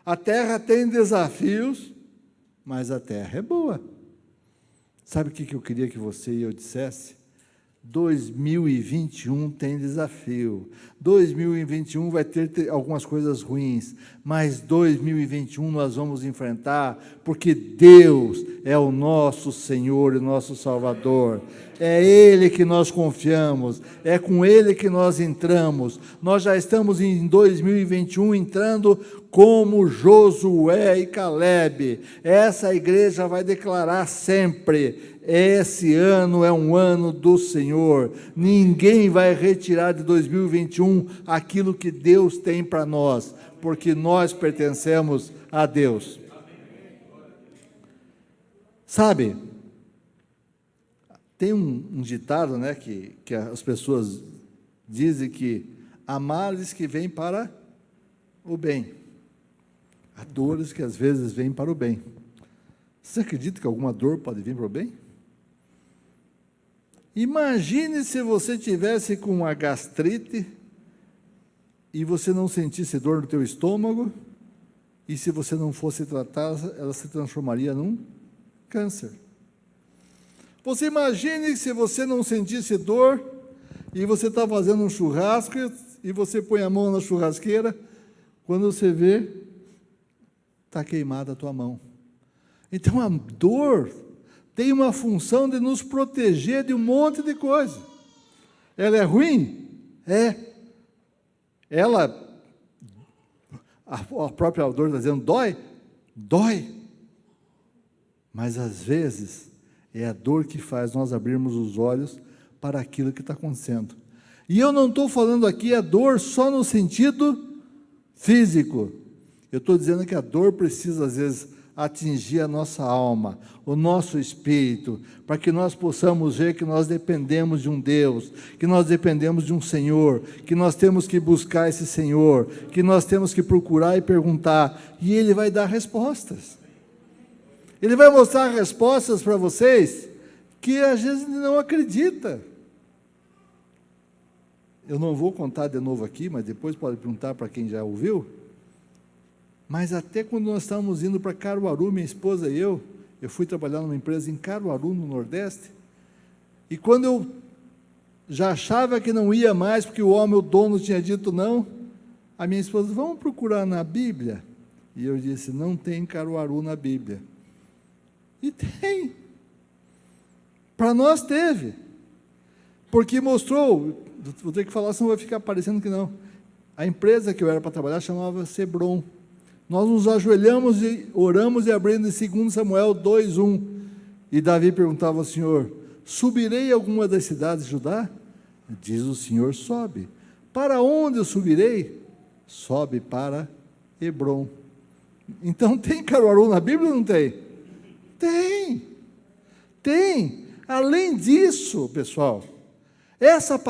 a terra tem desafios, mas a terra é boa. Sabe o que eu queria que você e eu dissesse? 2021 tem desafio, 2021 vai ter algumas coisas ruins, mas 2021 nós vamos enfrentar, porque Deus é o nosso Senhor e nosso Salvador, é Ele que nós confiamos, é com Ele que nós entramos. Nós já estamos em 2021 entrando como Josué e Caleb. Essa igreja vai declarar sempre, esse ano é um ano do Senhor. Ninguém vai retirar de 2021 aquilo que Deus tem para nós, porque nós pertencemos a Deus. Sabe, tem um ditado, né, que as pessoas dizem que há males que vêm para o bem, há dores que às vezes vêm para o bem. Você acredita que alguma dor pode vir para o bem? Imagine se você tivesse com uma gastrite e você não sentisse dor no teu estômago, e se você não fosse tratada, ela se transformaria num câncer. Você imagine se você não sentisse dor e você está fazendo um churrasco e você põe a mão na churrasqueira, quando você vê, está queimada a tua mão. Então a dor tem uma função de nos proteger de um monte de coisa. Ela é ruim? É. Ela, a própria dor está dizendo, dói? Dói. Mas às vezes é a dor que faz nós abrirmos os olhos para aquilo que está acontecendo. E eu não estou falando aqui a dor só no sentido físico. Eu estou dizendo que a dor precisa, às vezes, atingir a nossa alma, o nosso espírito, para que nós possamos ver que nós dependemos de um Deus, que nós dependemos de um Senhor, que nós temos que buscar esse Senhor, que nós temos que procurar e perguntar, e Ele vai dar respostas. Ele vai mostrar respostas para vocês que às vezes não acredita. Eu não vou contar de novo aqui, mas depois pode perguntar para quem já ouviu. Mas até quando nós estávamos indo para Caruaru, minha esposa e eu fui trabalhar numa empresa em Caruaru, no Nordeste, e quando eu já achava que não ia mais, porque o homem, o dono, tinha dito não, a minha esposa, vamos procurar na Bíblia? E eu disse, não tem Caruaru na Bíblia. E tem. Para nós teve. Porque mostrou, vou ter que falar, senão vai ficar parecendo que não. A empresa que eu era para trabalhar chamava-se Hebron. Nós nos ajoelhamos e oramos e abrimos em 2 Samuel 2:1. E Davi perguntava ao Senhor, subirei a alguma das cidades de Judá? Diz o Senhor, sobe. Para onde eu subirei? Sobe para Hebron. Então tem Caruaru na Bíblia ou não tem? Tem. Tem. Além disso, pessoal, essa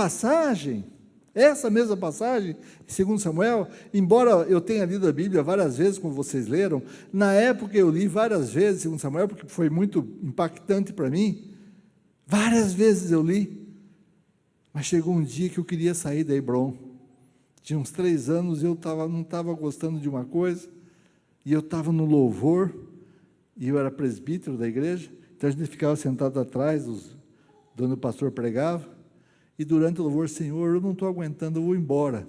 mesma passagem, em 2 Samuel, embora eu tenha lido a Bíblia várias vezes, como vocês leram, na época eu li várias vezes 2 Samuel, porque foi muito impactante para mim, várias vezes eu li, mas chegou um dia que eu queria sair da Hebron, tinha uns 3 anos, eu não estava gostando de uma coisa, e eu estava no louvor, e eu era presbítero da igreja, então a gente ficava sentado atrás, quando o pastor pregava, e durante o louvor, Senhor, eu não estou aguentando, eu vou embora.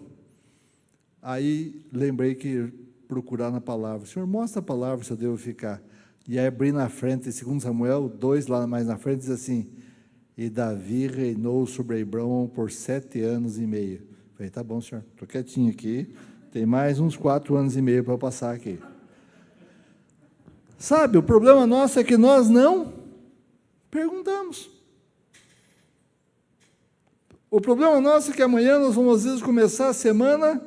Aí lembrei que procurar na palavra, Senhor, mostra a palavra se eu devo ficar. E aí abri na frente, 2 Samuel 2, lá mais na frente, diz assim, e Davi reinou sobre Hebron por 7 anos e meio. Falei, tá bom, senhor, estou quietinho aqui, tem mais uns 4 anos e meio para eu passar aqui. Sabe, o problema nosso é que nós não perguntamos. O problema nosso é que amanhã nós vamos, às vezes, começar a semana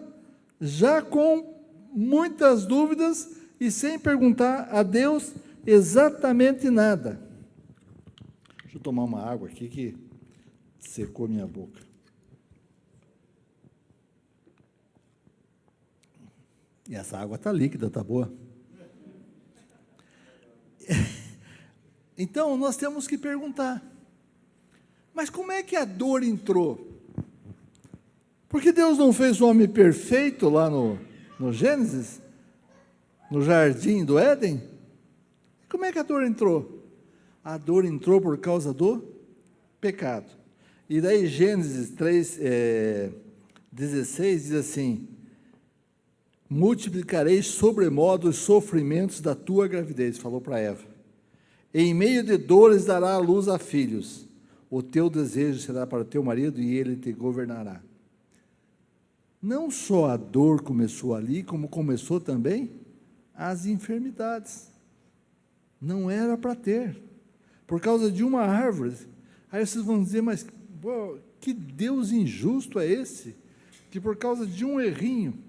já com muitas dúvidas e sem perguntar a Deus exatamente nada. Deixa eu tomar uma água aqui que secou minha boca. E essa água está líquida, está boa. Então, nós temos que perguntar, mas como é que a dor entrou? Porque Deus não fez o homem perfeito lá no Gênesis, no jardim do Éden? Como é que a dor entrou? A dor entrou por causa do pecado. E daí Gênesis 3:16 diz assim, multiplicarei sobremodo os sofrimentos da tua gravidez, falou para Eva. Em meio de dores dará a luz a filhos. O teu desejo será para o teu marido e ele te governará. Não só a dor começou ali, como começou também as enfermidades. Não era para ter. por causa de uma árvore. Aí vocês vão dizer, mas pô, que Deus injusto é esse? Que por causa de um errinho,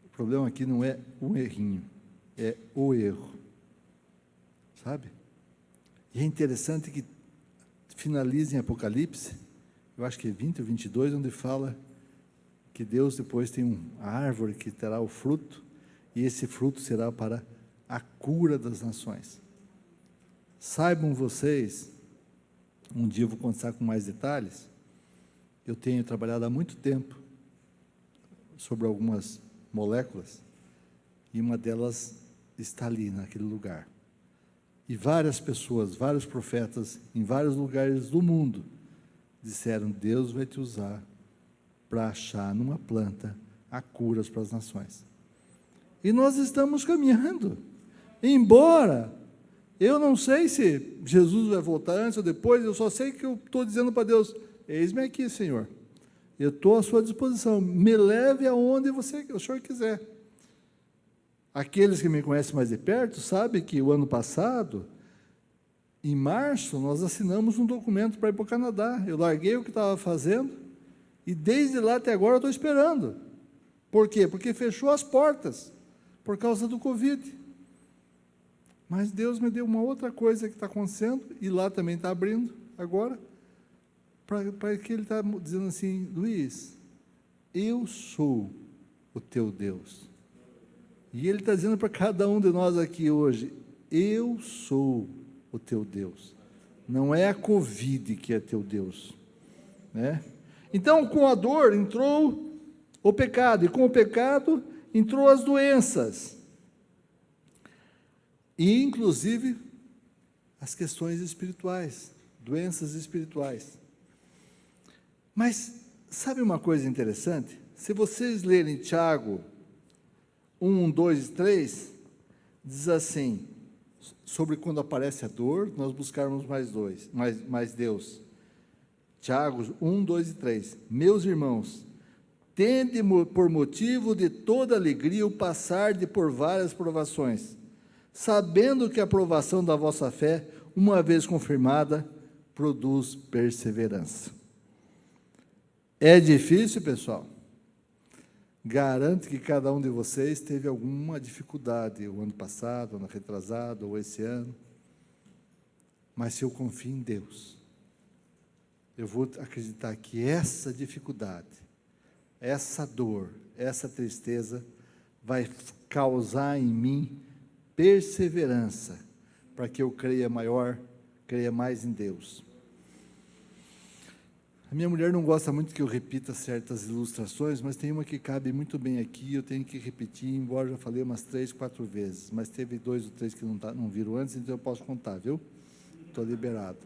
o problema aqui não é um errinho, é o erro, sabe? E é interessante que finaliza em Apocalipse, eu acho que é 20 ou 22, onde fala que Deus depois tem uma árvore que terá o fruto, e esse fruto será para a cura das nações. Saibam vocês, um dia eu vou conversar com mais detalhes, eu tenho trabalhado há muito tempo sobre algumas moléculas, e uma delas está ali, naquele lugar. E várias pessoas, vários profetas, em vários lugares do mundo, disseram, Deus vai te usar para achar numa planta a curas para as nações. E nós estamos caminhando, embora eu não sei se Jesus vai voltar antes ou depois, eu só sei que eu estou dizendo para Deus, eis-me aqui, Senhor, eu estou à sua disposição, me leve aonde o Senhor quiser. Aqueles que me conhecem mais de perto sabem que o ano passado, em março, nós assinamos um documento para ir para o Canadá. Eu larguei o que estava fazendo e desde lá até agora eu estou esperando. Por quê? Porque fechou as portas por causa do Covid. Mas Deus me deu uma outra coisa que está acontecendo, e lá também está abrindo agora, para que Ele está dizendo assim, Luiz, eu sou o teu Deus. E Ele está dizendo para cada um de nós aqui hoje, eu sou o teu Deus. Não é a Covid que é teu Deus, né? Então, com a dor entrou o pecado, e com o pecado entrou as doenças. E, inclusive, as questões espirituais, doenças espirituais. Mas, sabe uma coisa interessante? Se vocês lerem Tiago 1, 2 e 3, diz assim, sobre quando aparece a dor, nós buscarmos mais Deus. Tiago 1, 2 e 3. Meus irmãos, tende por motivo de toda alegria o passar de por várias provações, sabendo que a provação da vossa fé, uma vez confirmada, produz perseverança. É difícil, pessoal? Garanto que cada um de vocês teve alguma dificuldade, o ano passado, o ano retrasado, ou esse ano. Mas se eu confio em Deus, eu vou acreditar que essa dificuldade, essa dor, essa tristeza, vai causar em mim perseverança, para que eu creia mais em Deus. A minha mulher não gosta muito que eu repita certas ilustrações, mas tem uma que cabe muito bem aqui, eu tenho que repetir, embora eu já falei umas 3, 4 vezes, mas teve 2 ou 3 que não viram antes, então eu posso contar, viu? Estou liberado.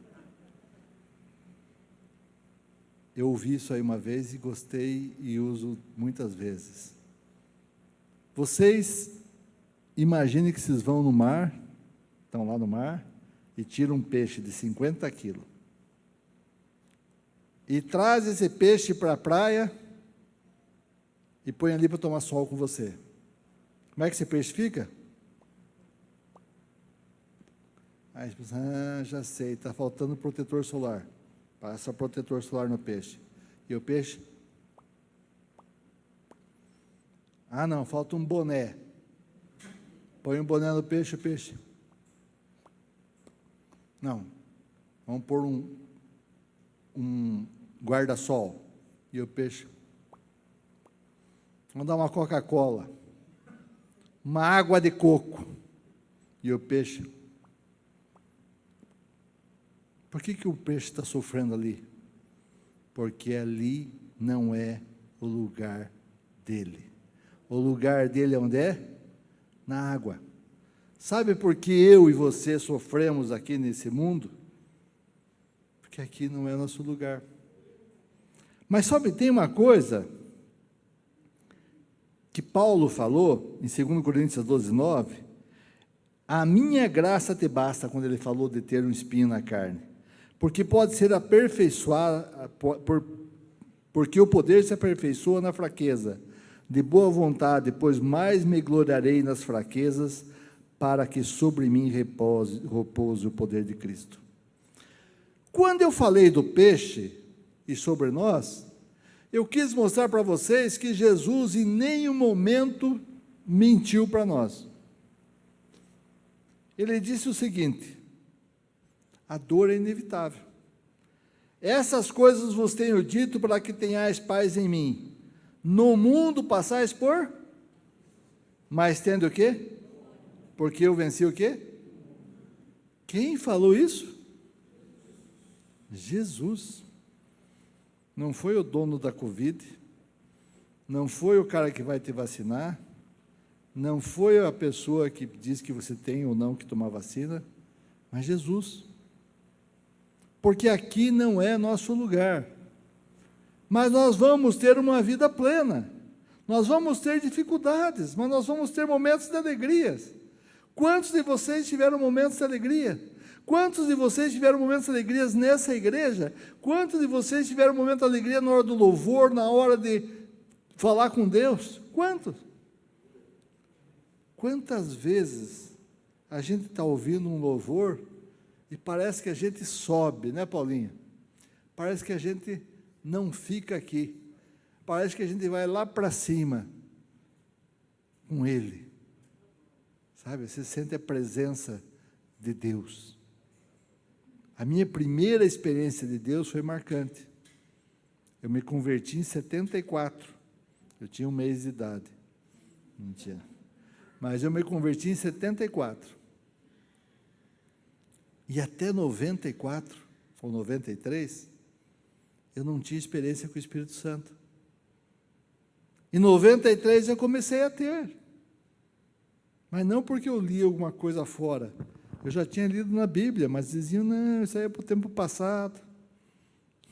Eu ouvi isso aí uma vez e gostei e uso muitas vezes. Vocês imaginem que vocês vão no mar, estão lá no mar, e tiram um peixe de 50 quilos. E traz esse peixe para a praia e põe ali para tomar sol com você. Como é que esse peixe fica? Aí você pensa, já sei, está faltando protetor solar. Passa protetor solar no peixe. E o peixe? Ah, não, falta um boné. Põe um boné no peixe, o peixe. Não, vamos pôr um guarda-sol. E o peixe? Vamos dar uma Coca-Cola. Uma água de coco. E o peixe? Por que o peixe está sofrendo ali? Porque ali não é o lugar dele. O lugar dele é onde é? Na água. Sabe por que eu e você sofremos aqui nesse mundo? Porque aqui não é nosso lugar. Mas sabe, tem uma coisa que Paulo falou, em 2 Coríntios 12, 9, a minha graça te basta, quando ele falou de ter um espinho na carne, porque pode ser aperfeiçoado, porque o poder se aperfeiçoa na fraqueza, de boa vontade, pois mais me gloriarei nas fraquezas, para que sobre mim repouse o poder de Cristo. Quando eu falei do peixe e sobre nós, eu quis mostrar para vocês que Jesus em nenhum momento mentiu para nós. Ele disse o seguinte: a dor é inevitável. Essas coisas vos tenho dito para que tenhais paz em mim. No mundo passais por, mas tendo o quê? Porque eu venci o quê? Quem falou isso? Jesus. Não foi o dono da Covid, não foi o cara que vai te vacinar, não foi a pessoa que diz que você tem ou não que tomar vacina, mas Jesus. Porque aqui não é nosso lugar. Mas nós vamos ter uma vida plena. Nós vamos ter dificuldades, mas nós vamos ter momentos de alegrias. Quantos de vocês tiveram momentos de alegria? Quantos de vocês tiveram momentos de alegria nessa igreja? Quantos de vocês tiveram momentos de alegria na hora do louvor, na hora de falar com Deus? Quantos? Quantas vezes a gente está ouvindo um louvor e parece que a gente sobe, né, Paulinha? Parece que a gente não fica aqui. Parece que a gente vai lá para cima com Ele. Sabe, você sente a presença de Deus. A minha primeira experiência de Deus foi marcante. Eu me converti em 74. Eu tinha 1 mês de idade. Mentira. Mas eu me converti em 74. E até 94, ou 93, eu não tinha experiência com o Espírito Santo. Em 93 eu comecei a ter. Mas não porque eu li alguma coisa fora. Eu já tinha lido na Bíblia, mas diziam, não, isso aí é para o tempo passado.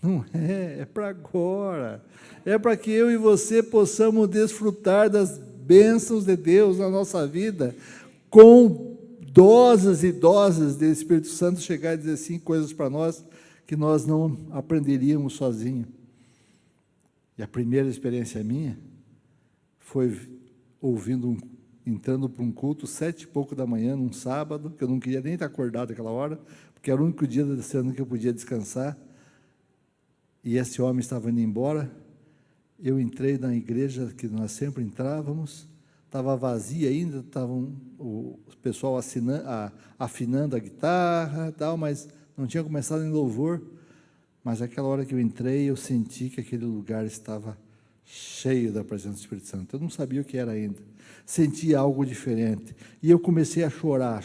Não é, é para agora. É para que eu e você possamos desfrutar das bênçãos de Deus na nossa vida, com doses e doses do Espírito Santo chegar e dizer assim, coisas para nós que nós não aprenderíamos sozinhos. E a primeira experiência minha foi entrando para um culto, 7 e pouco da manhã, num sábado, que eu não queria nem estar acordado naquela hora, porque era o único dia desse ano que eu podia descansar, e esse homem estava indo embora. Eu entrei na igreja que nós sempre entrávamos, estava vazia ainda, estava o pessoal afinando a guitarra e tal, mas não tinha começado em louvor. Mas aquela hora que eu entrei, eu senti que aquele lugar estava cheio da presença do Espírito Santo. Eu não sabia o que era ainda. Senti algo diferente. E eu comecei a chorar,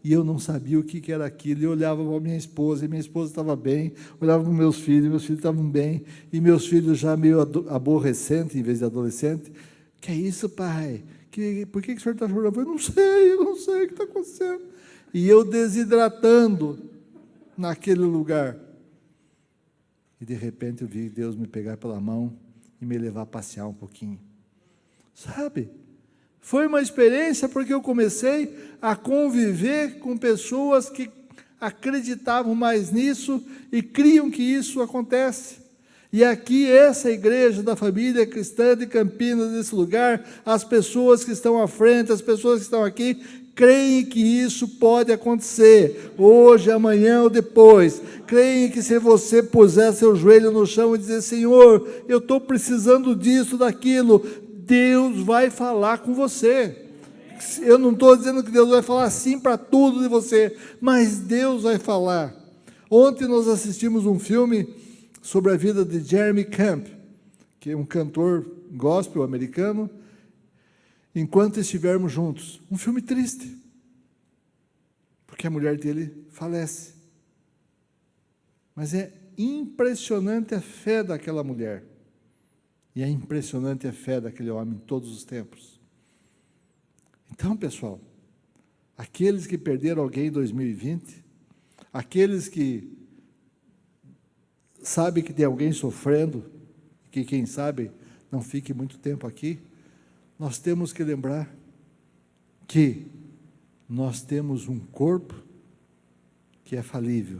e eu não sabia o que era aquilo. E eu olhava para minha esposa, e minha esposa estava bem. Olhava para meus filhos estavam bem. E meus filhos já meio aborrecentes, em vez de adolescente. Que é isso, pai? Por que o senhor está chorando? Eu não sei o que está acontecendo. E eu desidratando naquele lugar. E de repente eu vi Deus me pegar pela mão e me levar a passear um pouquinho. Sabe? Foi uma experiência porque eu comecei a conviver com pessoas que acreditavam mais nisso e criam que isso acontece. E aqui, essa igreja da família cristã de Campinas, nesse lugar, as pessoas que estão à frente, as pessoas que estão aqui, creem que isso pode acontecer, hoje, amanhã ou depois. Creem que se você puser seu joelho no chão e dizer, Senhor, eu estou precisando disso, daquilo, Deus vai falar com você. Eu não estou dizendo que Deus vai falar sim para tudo de você, mas Deus vai falar. Ontem nós assistimos um filme sobre a vida de Jeremy Camp, que é um cantor gospel americano, enquanto estivermos juntos. Um filme triste, porque a mulher dele falece. Mas é impressionante a fé daquela mulher, e é impressionante a fé daquele homem em todos os tempos. Então, pessoal, aqueles que perderam alguém em 2020, aqueles que sabem que tem alguém sofrendo, que quem sabe não fique muito tempo aqui, nós temos que lembrar que nós temos um corpo que é falível,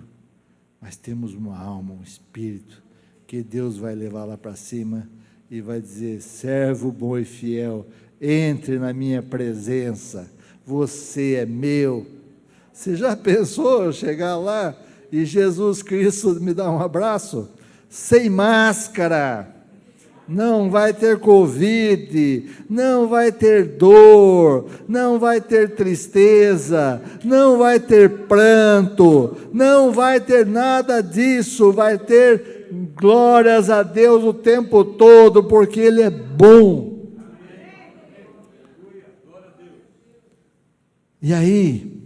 mas temos uma alma, um espírito, que Deus vai levar lá para cima e vai dizer, servo bom e fiel, entre na minha presença, você é meu. Você já pensou eu chegar lá e Jesus Cristo me dar um abraço? Sem máscara. Não vai ter Covid, não vai ter dor, não vai ter tristeza, não vai ter pranto, não vai ter nada disso, vai ter glórias a Deus o tempo todo, porque Ele é bom. E aí,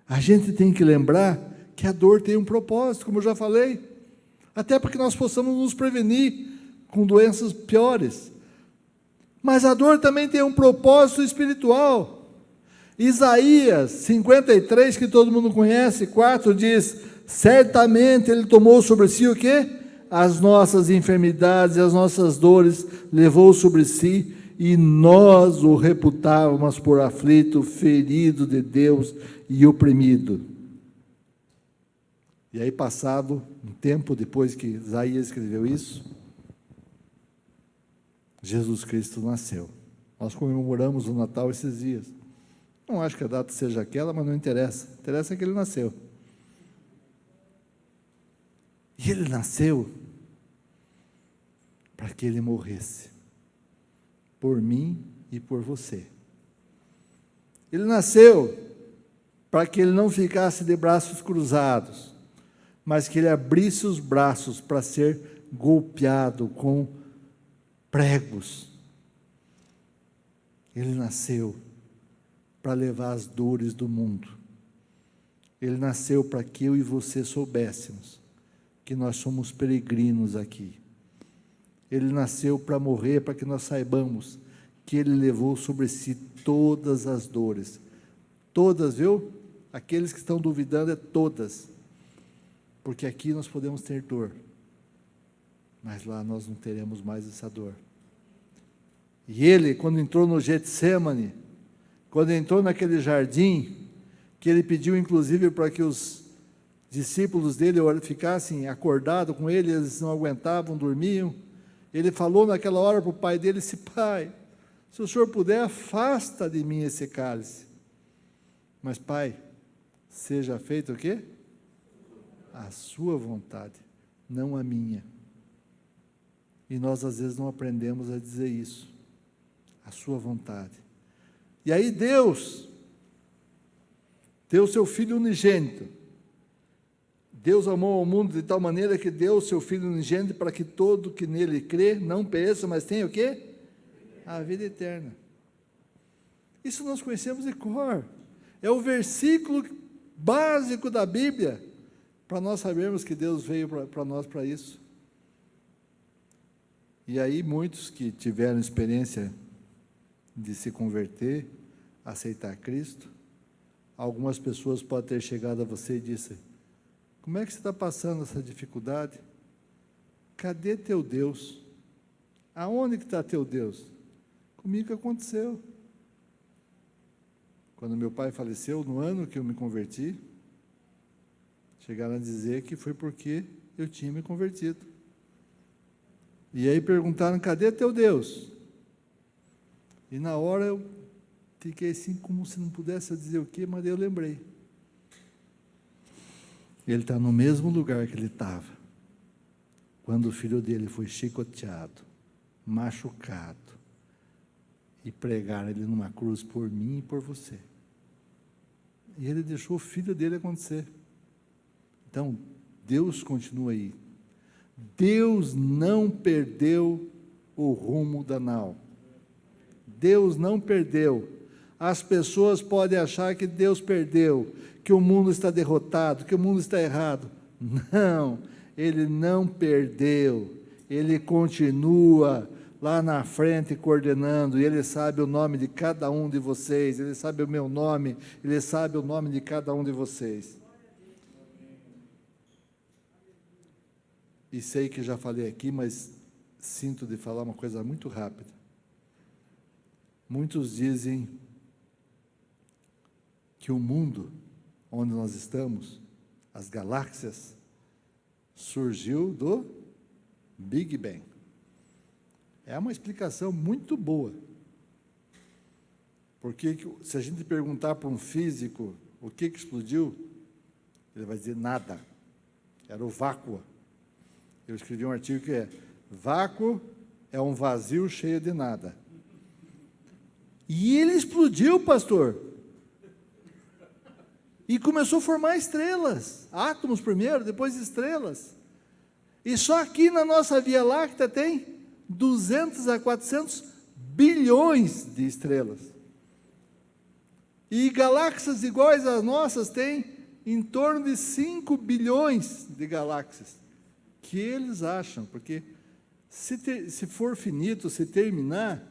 a gente tem que lembrar que a dor tem um propósito, como eu já falei, até para que nós possamos nos prevenir com doenças piores. Mas a dor também tem um propósito espiritual. Isaías 53, que todo mundo conhece, 4, diz: certamente Ele tomou sobre si o quê? As nossas enfermidades e as nossas dores levou sobre si, e nós o reputávamos por aflito, ferido de Deus e oprimido. E aí, passado um tempo depois que Isaías escreveu isso, Jesus Cristo nasceu. Nós comemoramos o Natal esses dias. Não acho que a data seja aquela, mas não interessa. Interessa que Ele nasceu. E Ele nasceu para que Ele morresse. Por mim e por você. Ele nasceu para que Ele não ficasse de braços cruzados, mas que Ele abrisse os braços para ser golpeado com pregos. Ele nasceu para levar as dores do mundo. Ele nasceu para que eu e você soubéssemos que nós somos peregrinos aqui. Ele nasceu para morrer, para que nós saibamos que Ele levou sobre si todas as dores. Todas, viu? Aqueles que estão duvidando, é todas. Porque aqui nós podemos ter dor, mas lá nós não teremos mais essa dor. E Ele, quando entrou no Getsemane, quando entrou naquele jardim, que Ele pediu inclusive para que os discípulos dele ficassem acordados com Ele, eles não aguentavam, dormiam, Ele falou naquela hora para o pai dele, disse: Pai, se o Senhor puder, afasta de mim esse cálice. Mas Pai, seja feito o quê? A sua vontade, não a minha. E nós às vezes não aprendemos a dizer isso, a sua vontade. E aí Deus deu o seu Filho unigênito. Deus amou ao mundo de tal maneira que deu o seu Filho unigênito para que todo que nele crê não pereça, mas tenha o quê? A vida eterna. Isso nós conhecemos de cor. É o versículo básico da Bíblia, para nós sabermos que Deus veio para nós para isso. E aí muitos que tiveram experiência de se converter, aceitar Cristo, algumas pessoas podem ter chegado a você e disse: como é que você está passando essa dificuldade? Cadê teu Deus? Aonde que está teu Deus? Comigo que aconteceu. Quando meu pai faleceu, no ano que eu me converti, chegaram a dizer que foi porque eu tinha me convertido. E aí perguntaram: cadê teu Deus? E na hora eu fiquei assim, como se não pudesse dizer o quê, mas eu lembrei. Ele está no mesmo lugar que ele estava, quando o filho dele foi chicoteado, machucado, e pregaram ele numa cruz por mim e por você. E ele deixou o filho dele acontecer. Então, Deus continua aí. Deus não perdeu o rumo da nau. Deus não perdeu. As pessoas podem achar que Deus perdeu, que o mundo está derrotado, que o mundo está errado. Não, Ele não perdeu. Ele continua lá na frente coordenando, e Ele sabe o nome de cada um de vocês, Ele sabe o meu nome, Ele sabe o nome de cada um de vocês. E sei que já falei aqui, mas sinto de falar uma coisa muito rápida. Muitos dizem que o mundo onde nós estamos, as galáxias, surgiu do Big Bang. É uma explicação muito boa. Porque se a gente perguntar para um físico o que explodiu, ele vai dizer nada. Era o vácuo. Eu escrevi um artigo que é: vácuo é um vazio cheio de nada. E ele explodiu, pastor. E começou a formar estrelas. Átomos primeiro, depois estrelas. E só aqui na nossa Via Láctea tem 200 a 400 bilhões de estrelas. E galáxias iguais às nossas têm em torno de 5 bilhões de galáxias. Que eles acham, porque se for finito, se terminar,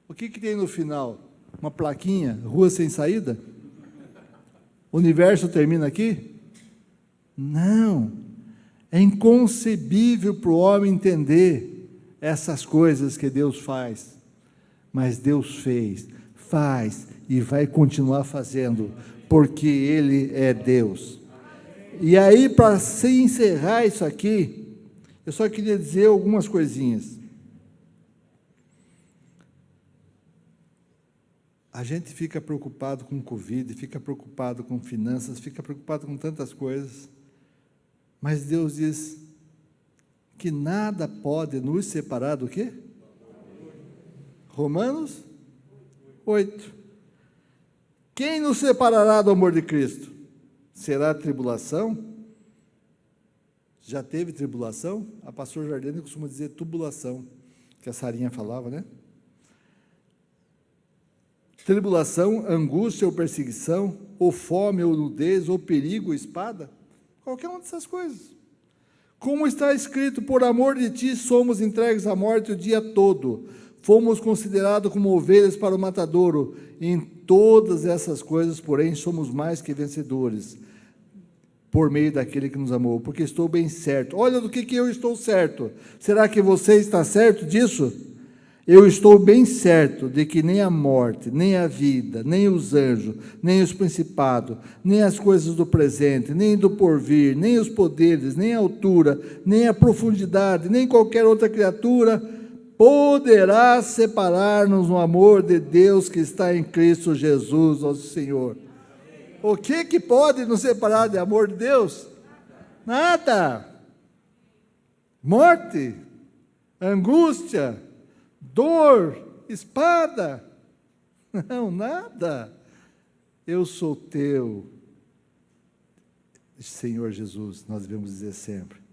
o que tem no final? Uma plaquinha, rua sem saída? O universo termina aqui? Não. É inconcebível para o homem entender essas coisas que Deus faz. Mas Deus fez, faz e vai continuar fazendo, porque Ele é Deus. E aí, para se encerrar isso aqui, eu só queria dizer algumas coisinhas. A gente fica preocupado com Covid, fica preocupado com finanças, fica preocupado com tantas coisas, mas Deus diz que nada pode nos separar do quê? Romanos 8. Quem nos separará do amor de Cristo? Será tribulação? Já teve tribulação? A pastora Jardine costuma dizer tubulação, que a Sarinha falava, né? Tribulação, angústia ou perseguição, ou fome, ou nudez, ou perigo, ou espada, qualquer uma dessas coisas. Como está escrito, por amor de ti somos entregues à morte o dia todo, fomos considerados como ovelhas para o matadouro, em todas essas coisas, porém, somos mais que vencedores, por meio daquele que nos amou, porque estou bem certo. Olha do que eu estou certo. Será que você está certo disso? Eu estou bem certo de que nem a morte, nem a vida, nem os anjos, nem os principados, nem as coisas do presente, nem do porvir, nem os poderes, nem a altura, nem a profundidade, nem qualquer outra criatura poderá separar-nos no amor de Deus que está em Cristo Jesus, nosso Senhor. O que pode nos separar do amor de Deus? Nada. Morte, angústia, dor, espada, não, nada. Eu sou teu, Senhor Jesus, nós devemos dizer sempre.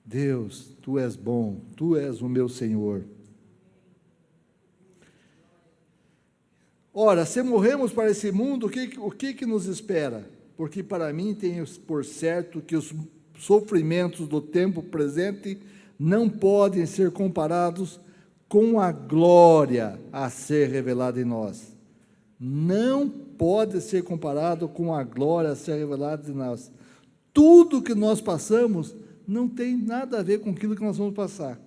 Deus, tu és bom, tu és o meu Senhor. Ora, se morremos para esse mundo, o que nos espera? Porque para mim tenho por certo que os sofrimentos do tempo presente não podem ser comparados com a glória a ser revelada em nós. Não pode ser comparado com a glória a ser revelada em nós. Tudo que nós passamos não tem nada a ver com aquilo que nós vamos passar.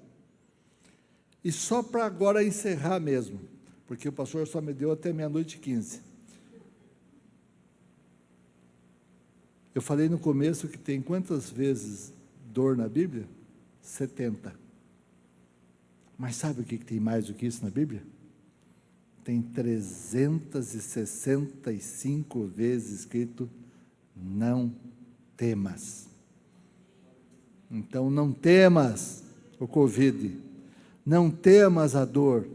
E só para agora encerrar mesmo, porque o pastor só me deu até 00:15. Eu falei no começo que tem quantas vezes dor na Bíblia? 70. Mas sabe o que tem mais do que isso na Bíblia? Tem 365 vezes escrito, não temas. Então, não temas o Covid, não temas a dor,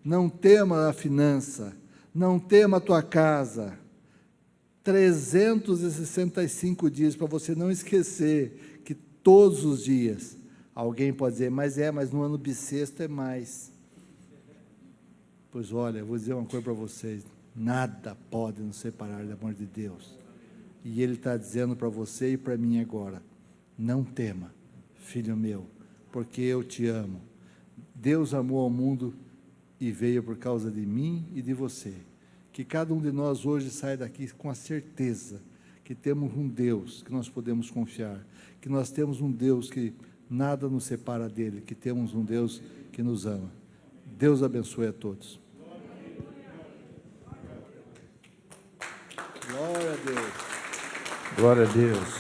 não temas a finança, não tema a tua casa. 365 dias para você não esquecer que todos os dias, alguém pode dizer, mas no ano bissexto é mais. Pois olha, eu vou dizer uma coisa para vocês, nada pode nos separar do amor de Deus. E Ele está dizendo para você e para mim agora, não tema, filho meu, porque eu te amo. Deus amou ao mundo e veio por causa de mim e de você. Que cada um de nós hoje saia daqui com a certeza que temos um Deus que nós podemos confiar, que nós temos um Deus que nada nos separa dele, que temos um Deus que nos ama. Deus abençoe a todos. Glória a Deus. Glória a Deus.